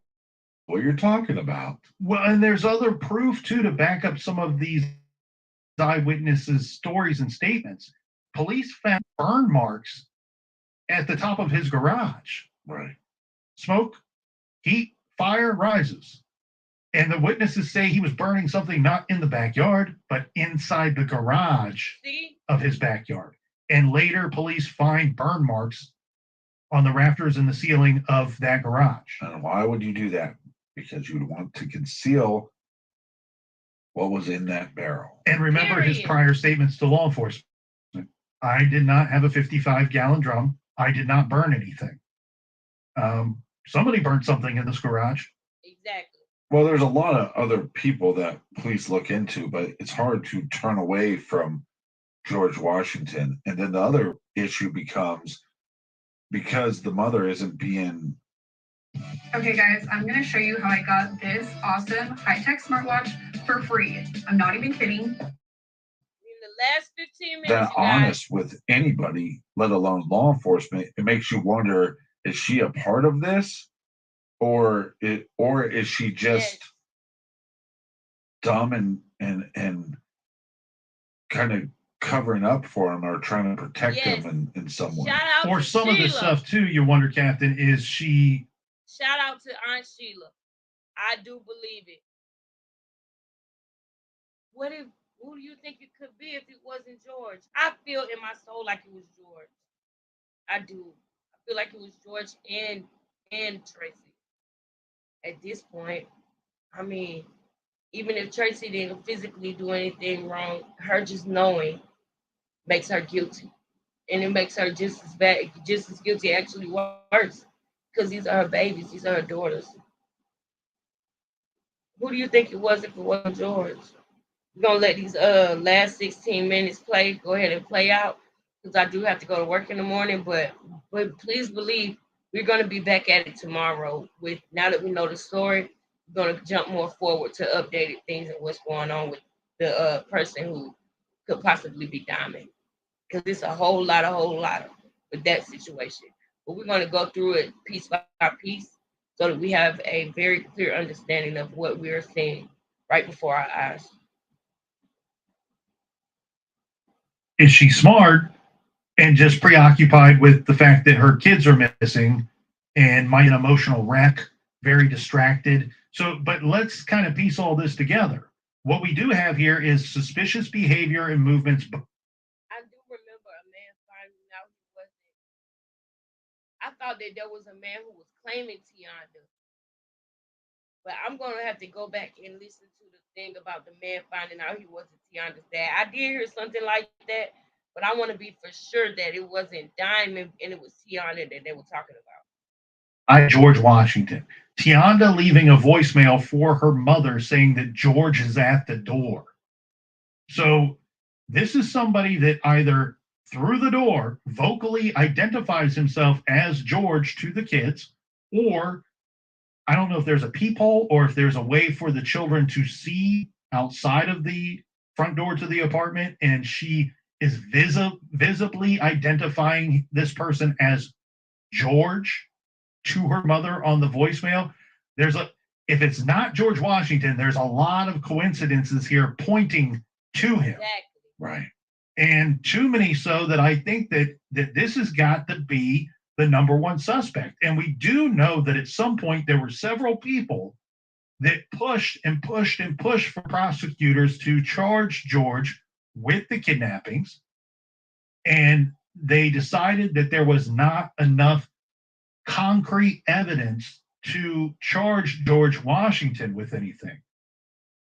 what you're talking about. Well, and there's other proof too to back up some of these eyewitnesses' stories and statements. Police found burn marks at the top of his garage. Right. Smoke, heat, fire rises. And the witnesses say he was burning something not in the backyard, but inside the garage of his backyard. And later, police find burn marks on the rafters and the ceiling of that garage. And why would you do that? Because you would want to conceal what was in that barrel. And remember his prior statements to law enforcement. I did not have a 55-gallon drum. I did not burn anything. Somebody burned something in this garage. Exactly. Well, there's a lot of other people that police look into, but it's hard to turn away from George Washington. And then the other issue becomes because the mother isn't being. Okay, guys, I'm going to show you how I got this awesome high-tech smartwatch for free. I'm not even kidding. In the last 15 minutes, That honest with anybody, let alone law enforcement, it makes you wonder: is she a part of this, or is she just dumb and kind of covering up for him or trying to protect him in some way? Or some of the stuff too, you wonder, Captain, is she? Shout out to Aunt Sheila. I do believe it. Who do you think it could be if it wasn't George? I feel in my soul like it was George. I do. I feel like it was George and Tracy. At this point, I mean, even if Tracy didn't physically do anything wrong, her just knowing makes her guilty. And it makes her just as bad, just as guilty, actually worse. Because these are her babies, these are her daughters. Who do you think it was if it wasn't George? We're gonna let these last 16 minutes play. Go ahead and play out. because I do have to go to work in the morning. But please believe we're going to be back at it tomorrow. With now that we know the story, we're going to jump more forward to updated things and what's going on with the person who could possibly be Diamond. Because it's whole lot with that situation. But we're going to go through it piece by piece so that we have a very clear understanding of what we are seeing right before our eyes. Is she smart and just preoccupied with the fact that her kids are missing and might an emotional wreck, very distracted? So, but let's kind of piece all this together. What we do have here is suspicious behavior and movements. I do remember a man finding out he wasn't. I thought that there was a man who was claiming Tianda, but I'm gonna have to go back and listen to the thing about the man finding out he wasn't Tianda's dad. I did hear something like that, but I want to be for sure that it wasn't Diamond and it was Tianda that they were talking about. George Washington. Tianda leaving a voicemail for her mother saying that George is at the door. So this is somebody that either through the door vocally identifies himself as George to the kids, or I don't know if there's a peephole or if there's a way for the children to see outside of the front door to the apartment, and she is visibly identifying this person as George to her mother on the voicemail. If it's not George Washington, there's a lot of coincidences here pointing to him. Exactly. Right. And too many so that I think that this has got to be the number one suspect. And we do know that at some point there were several people that pushed and pushed and pushed for prosecutors to charge George with the kidnappings. And they decided that there was not enough concrete evidence to charge George Washington with anything.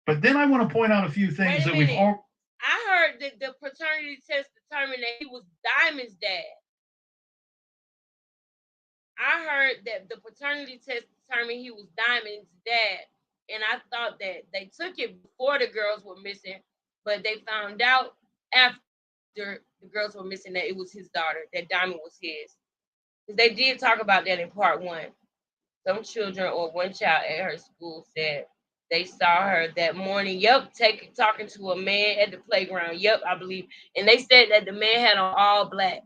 But then I want to point out a few things that we've all. I heard that the paternity test determined that he was Diamond's dad. I heard that the paternity test determined he was Diamond's dad. And I thought that they took it before the girls were missing, but they found out after the girls were missing that it was his daughter, that Diamond was his. Because they did talk about that in part 1. Some children or one child at her school said they saw her that morning. Yep, talking to a man at the playground. Yep, I believe. And they said that the man had on all black.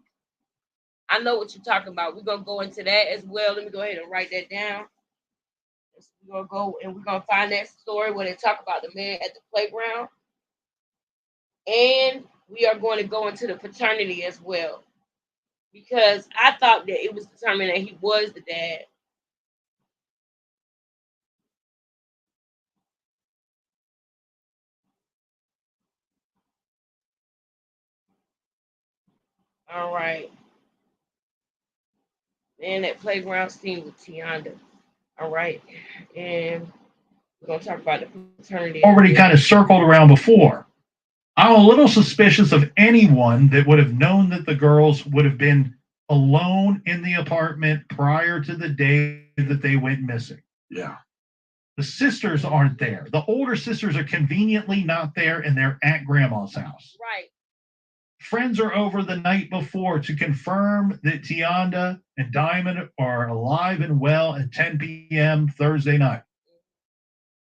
I know what you're talking about. We're gonna go into that as well. Let me go ahead and write that down. We're gonna go and we're gonna find that story where they talk about the man at the playground. And we are going to go into the paternity as well. Because I thought that it was determined that he was the dad. All right. And that playground scene with Tianda. All right. And we're going to talk about the paternity. Already kind of circled around before. I'm a little suspicious of anyone that would have known that the girls would have been alone in the apartment prior to the day that they went missing. Yeah. The sisters aren't there. The older sisters are conveniently not there, and they're at grandma's house. Right. Friends are over the night before to confirm that Tianda and Diamond are alive and well at 10 p.m. Thursday night.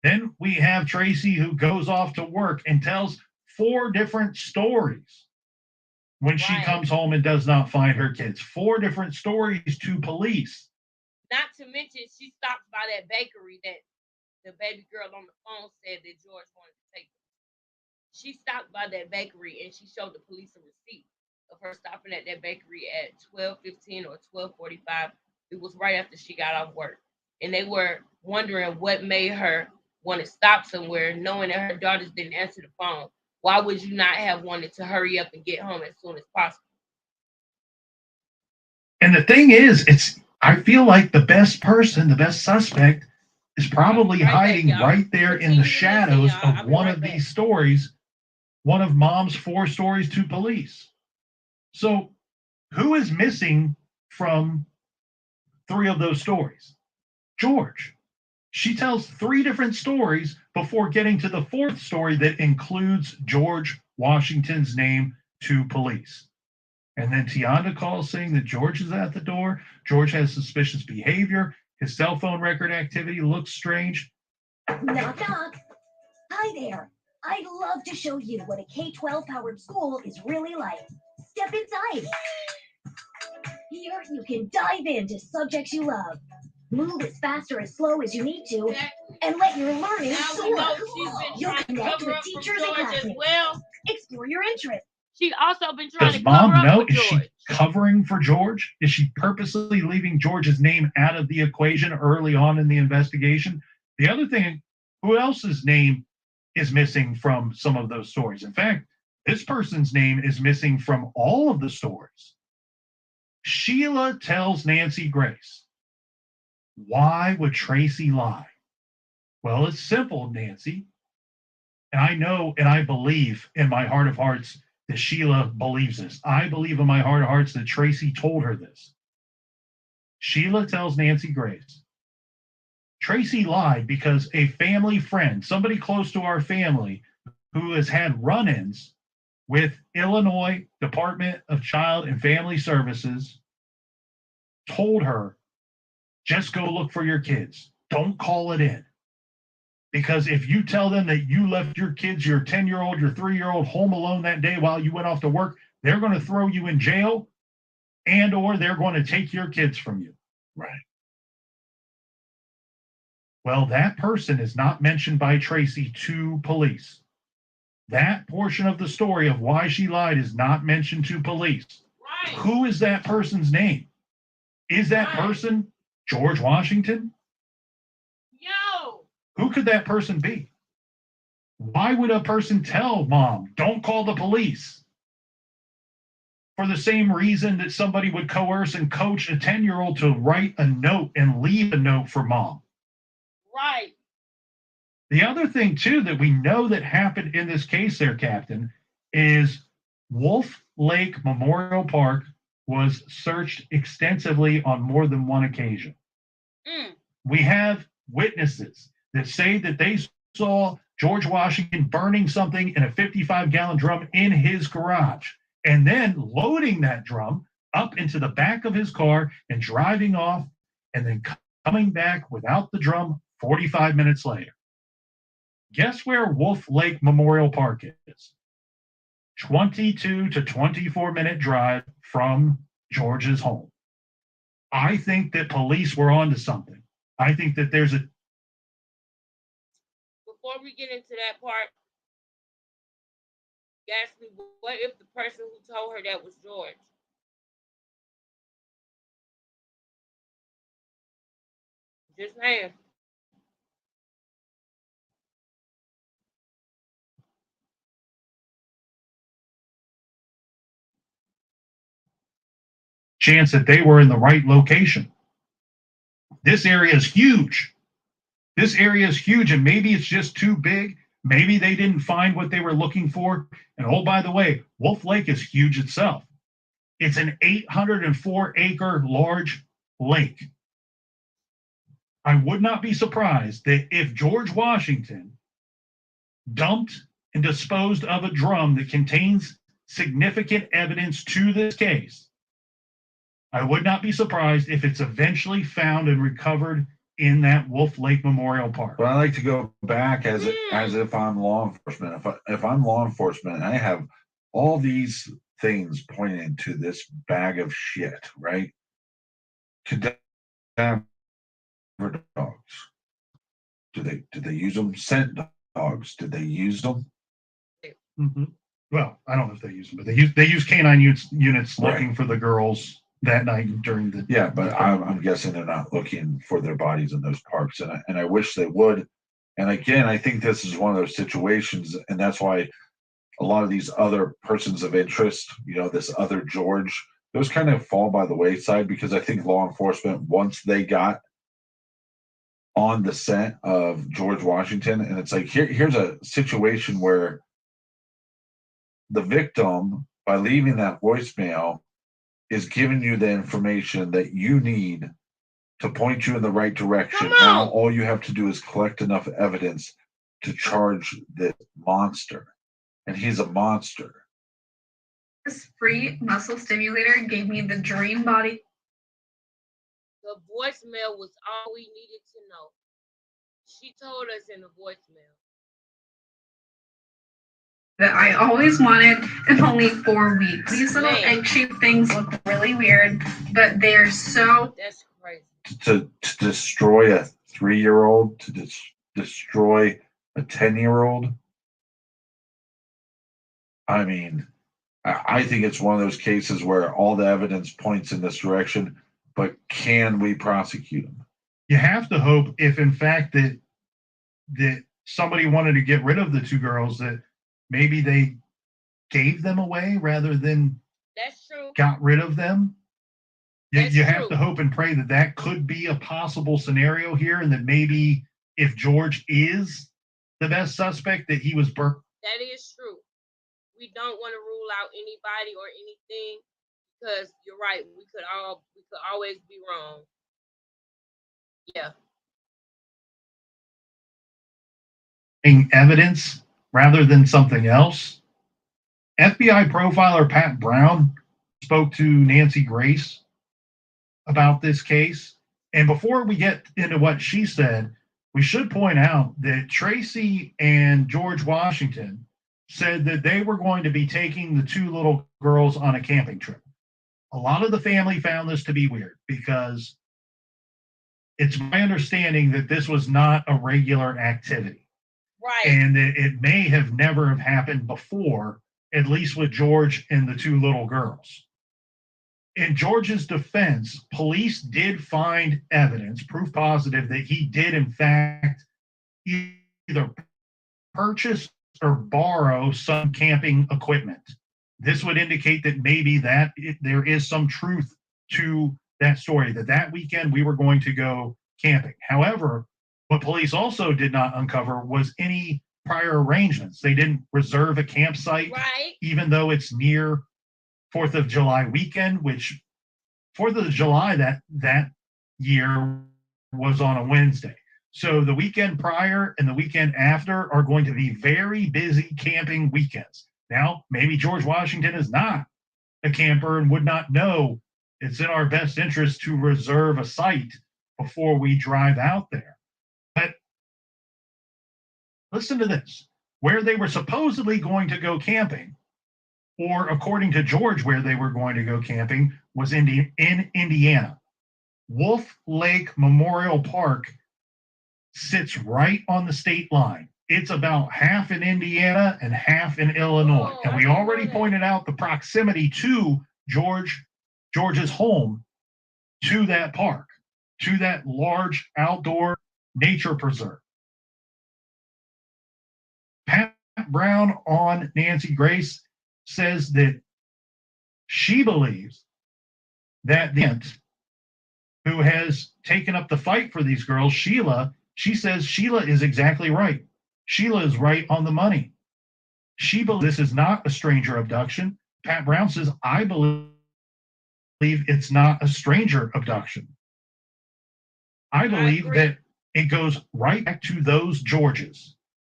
Then we have Tracy, who goes off to work and tells 4 different stories when she comes home and does not find her kids. 4 different stories to police. Not to mention, she stops by that bakery that the baby girl on the phone said that George wanted to take her. She stopped by that bakery and she showed the police a receipt of her stopping at that bakery at 12:15 or 12:45. It was right after she got off work. And they were wondering what made her want to stop somewhere, knowing that her daughters didn't answer the phone. Why would you not have wanted to hurry up and get home as soon as possible? And the thing is, I feel like the best person, the best suspect, is probably hiding right there in the shadows of one of these stories, one of Mom's 4 stories to police. So who is missing from 3 of those stories? George. She tells 3 different stories before getting to the 4th story that includes George Washington's name to police. And then Tiana calls saying that George is at the door. George has suspicious behavior. His cell phone record activity looks strange. Knock, knock. Hi there. I'd love to show you what a K-12 powered school is really like. Step inside. Here you can dive into subjects you love. Move as fast or as slow as you need to, and let your learning soar. You'll connect with teachers and classmates. Well. Explore your interests. She also been trying Does to cover mom know? up for Is George. she covering for George? Is she purposely leaving George's name out of the equation early on in the investigation? The other thing, who else's name is missing from some of those stories? In fact, this person's name is missing from all of the stories. Sheila tells Nancy Grace, why would Tracy lie? Well, it's simple, Nancy. And I know and I believe in my heart of hearts that Sheila believes this. I believe in my heart of hearts that Tracy told her this. Sheila tells Nancy Grace, Tracy lied because a family friend, somebody close to our family, who has had run-ins with Illinois Department of Child and Family Services, told her, just go look for your kids. Don't call it in. Because if you tell them that you left your kids, your 10-year-old, your 3-year-old home alone that day while you went off to work, they're going to throw you in jail and or they're going to take your kids from you. Right. Well, that person is not mentioned by Tracy to police. That portion of the story of why she lied is not mentioned to police. Right. Who is that person's name? Is that person George Washington? Yo. Who could that person be? Why would a person tell mom, don't call the police? For the same reason that somebody would coerce and coach a 10-year-old to write a note and leave a note for mom. Right. The other thing, too, that we know that happened in this case there, Captain, is Wolf Lake Memorial Park was searched extensively on more than one occasion. We have witnesses that say that they saw George Washington burning something in a 55-gallon drum in his garage and then loading that drum up into the back of his car and driving off and then coming back without the drum 45 minutes later. Guess where Wolf Lake Memorial Park is? 22 to 24-minute drive from George's home. I think that police were onto something. I think that there's a... Before we get into that part, you asked me, what if the person who told her that was George? Just saying. Chance that they were in the right location. This area is huge. This area is huge, and maybe it's just too big. Maybe they didn't find what they were looking for. And oh, by the way, Wolf Lake is huge itself. It's an 804-acre large lake. I would not be surprised that if George Washington dumped and disposed of a drum that contains significant evidence to this case, I would not be surprised if it's eventually found and recovered in that Wolf Lake Memorial Park. But I like to go back as if I'm law enforcement. If I'm law enforcement and I have all these things pointing to this bag of shit, right? Cadaver dogs. Did they use them? Scent dogs. Did they use them? Mm-hmm. Well, I don't know if they use them, but they use canine units looking for the girls that night during the... Yeah, but I'm guessing they're not looking for their bodies in those parks, and I wish they would. And again, I think this is one of those situations, and that's why a lot of these other persons of interest, this other George, those kind of fall by the wayside, because I think law enforcement, once they got on the scent of George Washington, and it's like, here's a situation where the victim, by leaving that voicemail, is giving you the information that you need to point you in the right direction. Now all you have to do is collect enough evidence to charge this monster. And he's a monster. This free muscle stimulator gave me the dream body. The voicemail was all we needed to know. She told us in the voicemail That I always wanted in only 4 weeks. These little egg-shaped things look really weird, but they're so... That's crazy. To destroy a 3-year-old, to destroy a 10-year-old. I mean, I think it's one of those cases where all the evidence points in this direction, but can we prosecute them? You have to hope, if in fact that somebody wanted to get rid of the 2 girls, that maybe they gave them away rather than That's true. got rid of them. That's you have true. to hope and pray that that could be a possible scenario here, and that maybe if George is the best suspect, that he was burnt. That is true. We don't want to rule out anybody or anything, because you're right. We could always be wrong. Yeah. Evidence rather than something else. FBI profiler Pat Brown spoke to Nancy Grace about this case. And before we get into what she said, we should point out that Tracy and George Washington said that they were going to be taking the 2 little girls on a camping trip. A lot of the family found this to be weird, because it's my understanding that this was not a regular activity. Right. And it may have never have happened before, at least with George and the 2 little girls. In George's defense, police did find evidence, proof positive, that he did in fact either purchase or borrow some camping equipment. This would indicate that maybe there is some truth to that story, that weekend we were going to go camping. However, what police also did not uncover was any prior arrangements. They didn't reserve a campsite, right, even though it's near 4th of July weekend, which 4th of July that year was on a Wednesday. So the weekend prior and the weekend after are going to be very busy camping weekends. Now, maybe George Washington is not a camper and would not know it's in our best interest to reserve a site before we drive out there. But listen to this. Where they were supposedly going to go camping, or according to George, where they were going to go camping, was in Indiana. Wolf Lake Memorial Park sits right on the state line. It's about half in Indiana and half in Illinois. Oh, and we already pointed out the proximity to George's home to that park, to that large outdoor nature preserve. Pat Brown on Nancy Grace says that she believes that the aunt who has taken up the fight for these girls, Sheila, she says Sheila is exactly right. Sheila is right on the money. She believes this is not a stranger abduction. Pat Brown says, I believe it's not a stranger abduction. I believe that it goes right back to those Georges.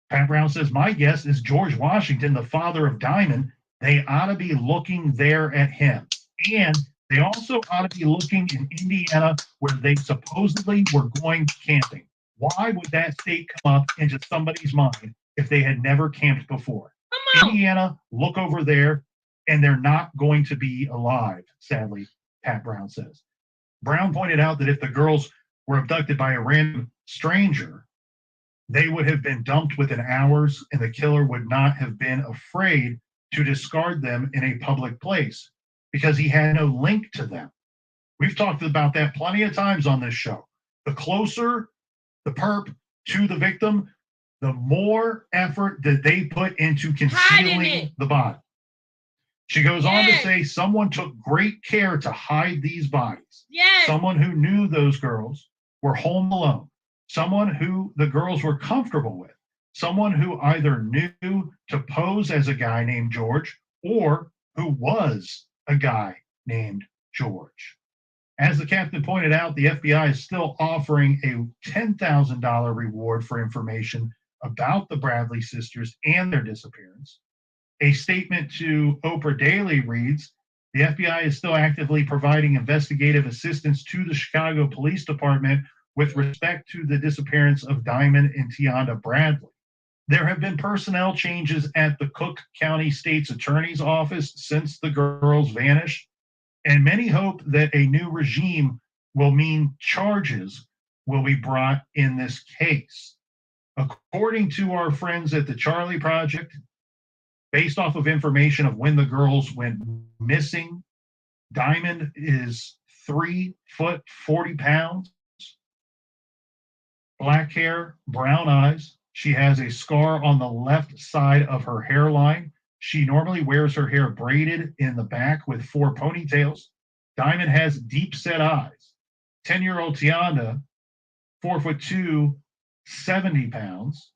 Pat Brown says, my guess is George Washington, the father of Diamond, they ought to be looking there at him. And they also ought to be looking in Indiana, where they supposedly were going camping. Why would that state come up into somebody's mind if they had never camped before? Indiana, look over there, and they're not going to be alive, sadly, Pat Brown says. Brown pointed out that if the girls were abducted by a random stranger, they would have been dumped within hours, and the killer would not have been afraid to discard them in a public place because he had no link to them. We've talked about that plenty of times on this show. The closer the perp to the victim, the more effort that they put into concealing the body. She goes on to say someone took great care to hide these bodies. Someone who knew those girls were home alone. Someone who the girls were comfortable with. Someone who either knew to pose as a guy named George or who was a guy named George. As the captain pointed out, the FBI is still offering a $10,000 reward for information about the Bradley sisters and their disappearance. A statement to Oprah Daily reads, the FBI is still actively providing investigative assistance to the Chicago Police Department with respect to the disappearance of Diamond and Tiana Bradley. There have been personnel changes at the Cook County State's Attorney's Office since the girls vanished, and many hope that a new regime will mean charges will be brought in this case. According to our friends at the Charlie Project, based off of information of when the girls went missing, Diamond is 3 foot 40 pounds, black hair, brown eyes. She has a scar on the left side of her hairline. She normally wears her hair braided in the back with 4 ponytails. Diamond has deep set eyes. 10-year-old Tiana, 4'2", 70 pounds.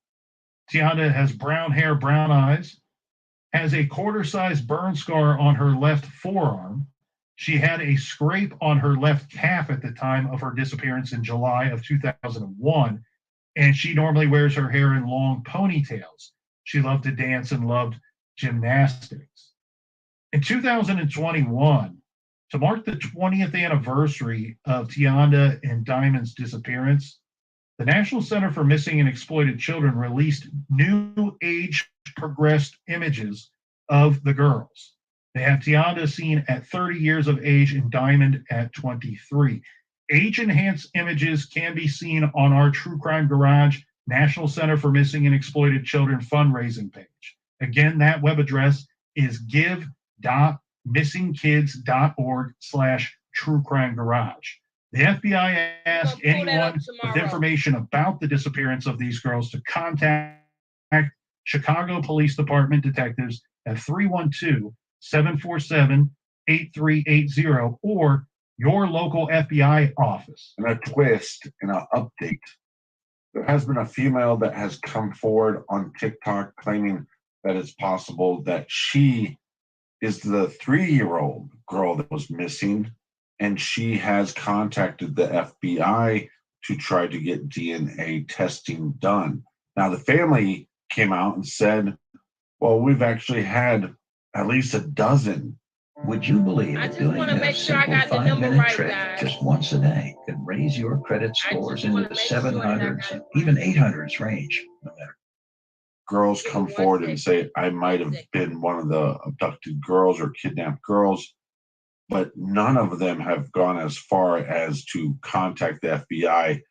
Tiana has brown hair, brown eyes, has a quarter-size burn scar on her left forearm. She had a scrape on her left calf at the time of her disappearance in July of 2001, and she normally wears her hair in long ponytails. She loved to dance and loved gymnastics. In 2021, to mark the 20th anniversary of Tiana and Diamond's disappearance, the National Center for Missing and Exploited Children released new age-progressed images of the girls. They have Tiana seen at 30 years of age and Diamond at 23. Age-enhanced images can be seen on our True Crime Garage National Center for Missing and Exploited Children fundraising page. Again, that web address is give.missingkids.org/True Crime Garage. The FBI asked anyone with information about the disappearance of these girls to contact Chicago Police Department detectives at 312-747-8380 or your local FBI office. And a twist and an update. There has been a female that has come forward on TikTok claiming that it's possible that she is the 3-year-old girl that was missing, and she has contacted the FBI to try to get DNA testing done. Now, the family came out and said, well, we've actually had at least a dozen. Would you believe that doing a simple 5-minute trick just once a day could raise your credit scores into the 700s and even 800s range? No matter. Girls come forward and say, I might have been one of the abducted girls or kidnapped girls, but none of them have gone as far as to contact the FBI.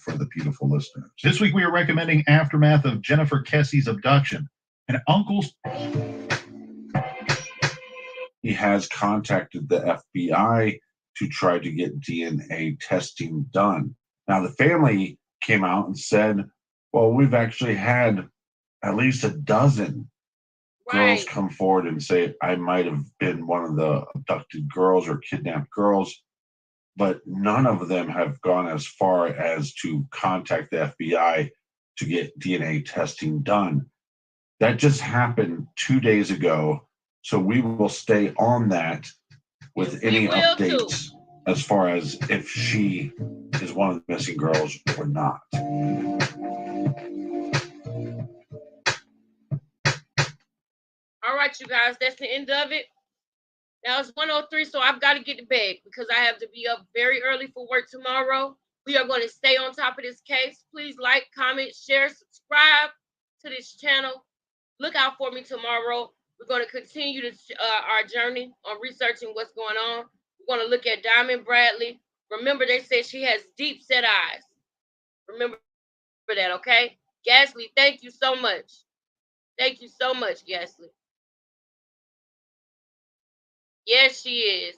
For the beautiful listeners. This week we are recommending Aftermath of Jennifer Kessie's abduction. And Uncle's... He has contacted the FBI to try to get DNA testing done. Now, the family came out and said, well, we've actually had at least a dozen girls come forward and say, I might have been one of the abducted girls or kidnapped girls, but none of them have gone as far as to contact the FBI to get DNA testing done. That just happened 2 days ago, so we will stay on that with any updates as far as if she is one of the missing girls or not. All right, you guys, that's the end of it. Now it's 1:03, so I've got to get to bed because I have to be up very early for work tomorrow. We are going to stay on top of this case. Please like, comment, share, subscribe to this channel. Look out for me tomorrow. We're going to continue our journey on researching what's going on. We're going to look at Diamond Bradley. Remember, they said she has deep set eyes. Remember that, okay? Gasly, thank you so much. Thank you so much, Gasly. Yes, she is.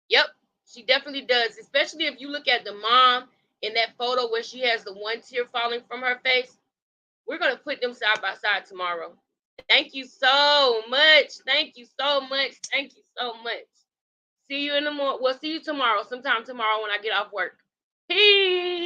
Yep, she definitely does, especially if you look at the mom in that photo where she has the one tear falling from her face. We're going to put them side by side tomorrow. Thank you so much. Thank you so much. Thank you so much. See you in the morning. We'll see you tomorrow, sometime tomorrow when I get off work. Peace.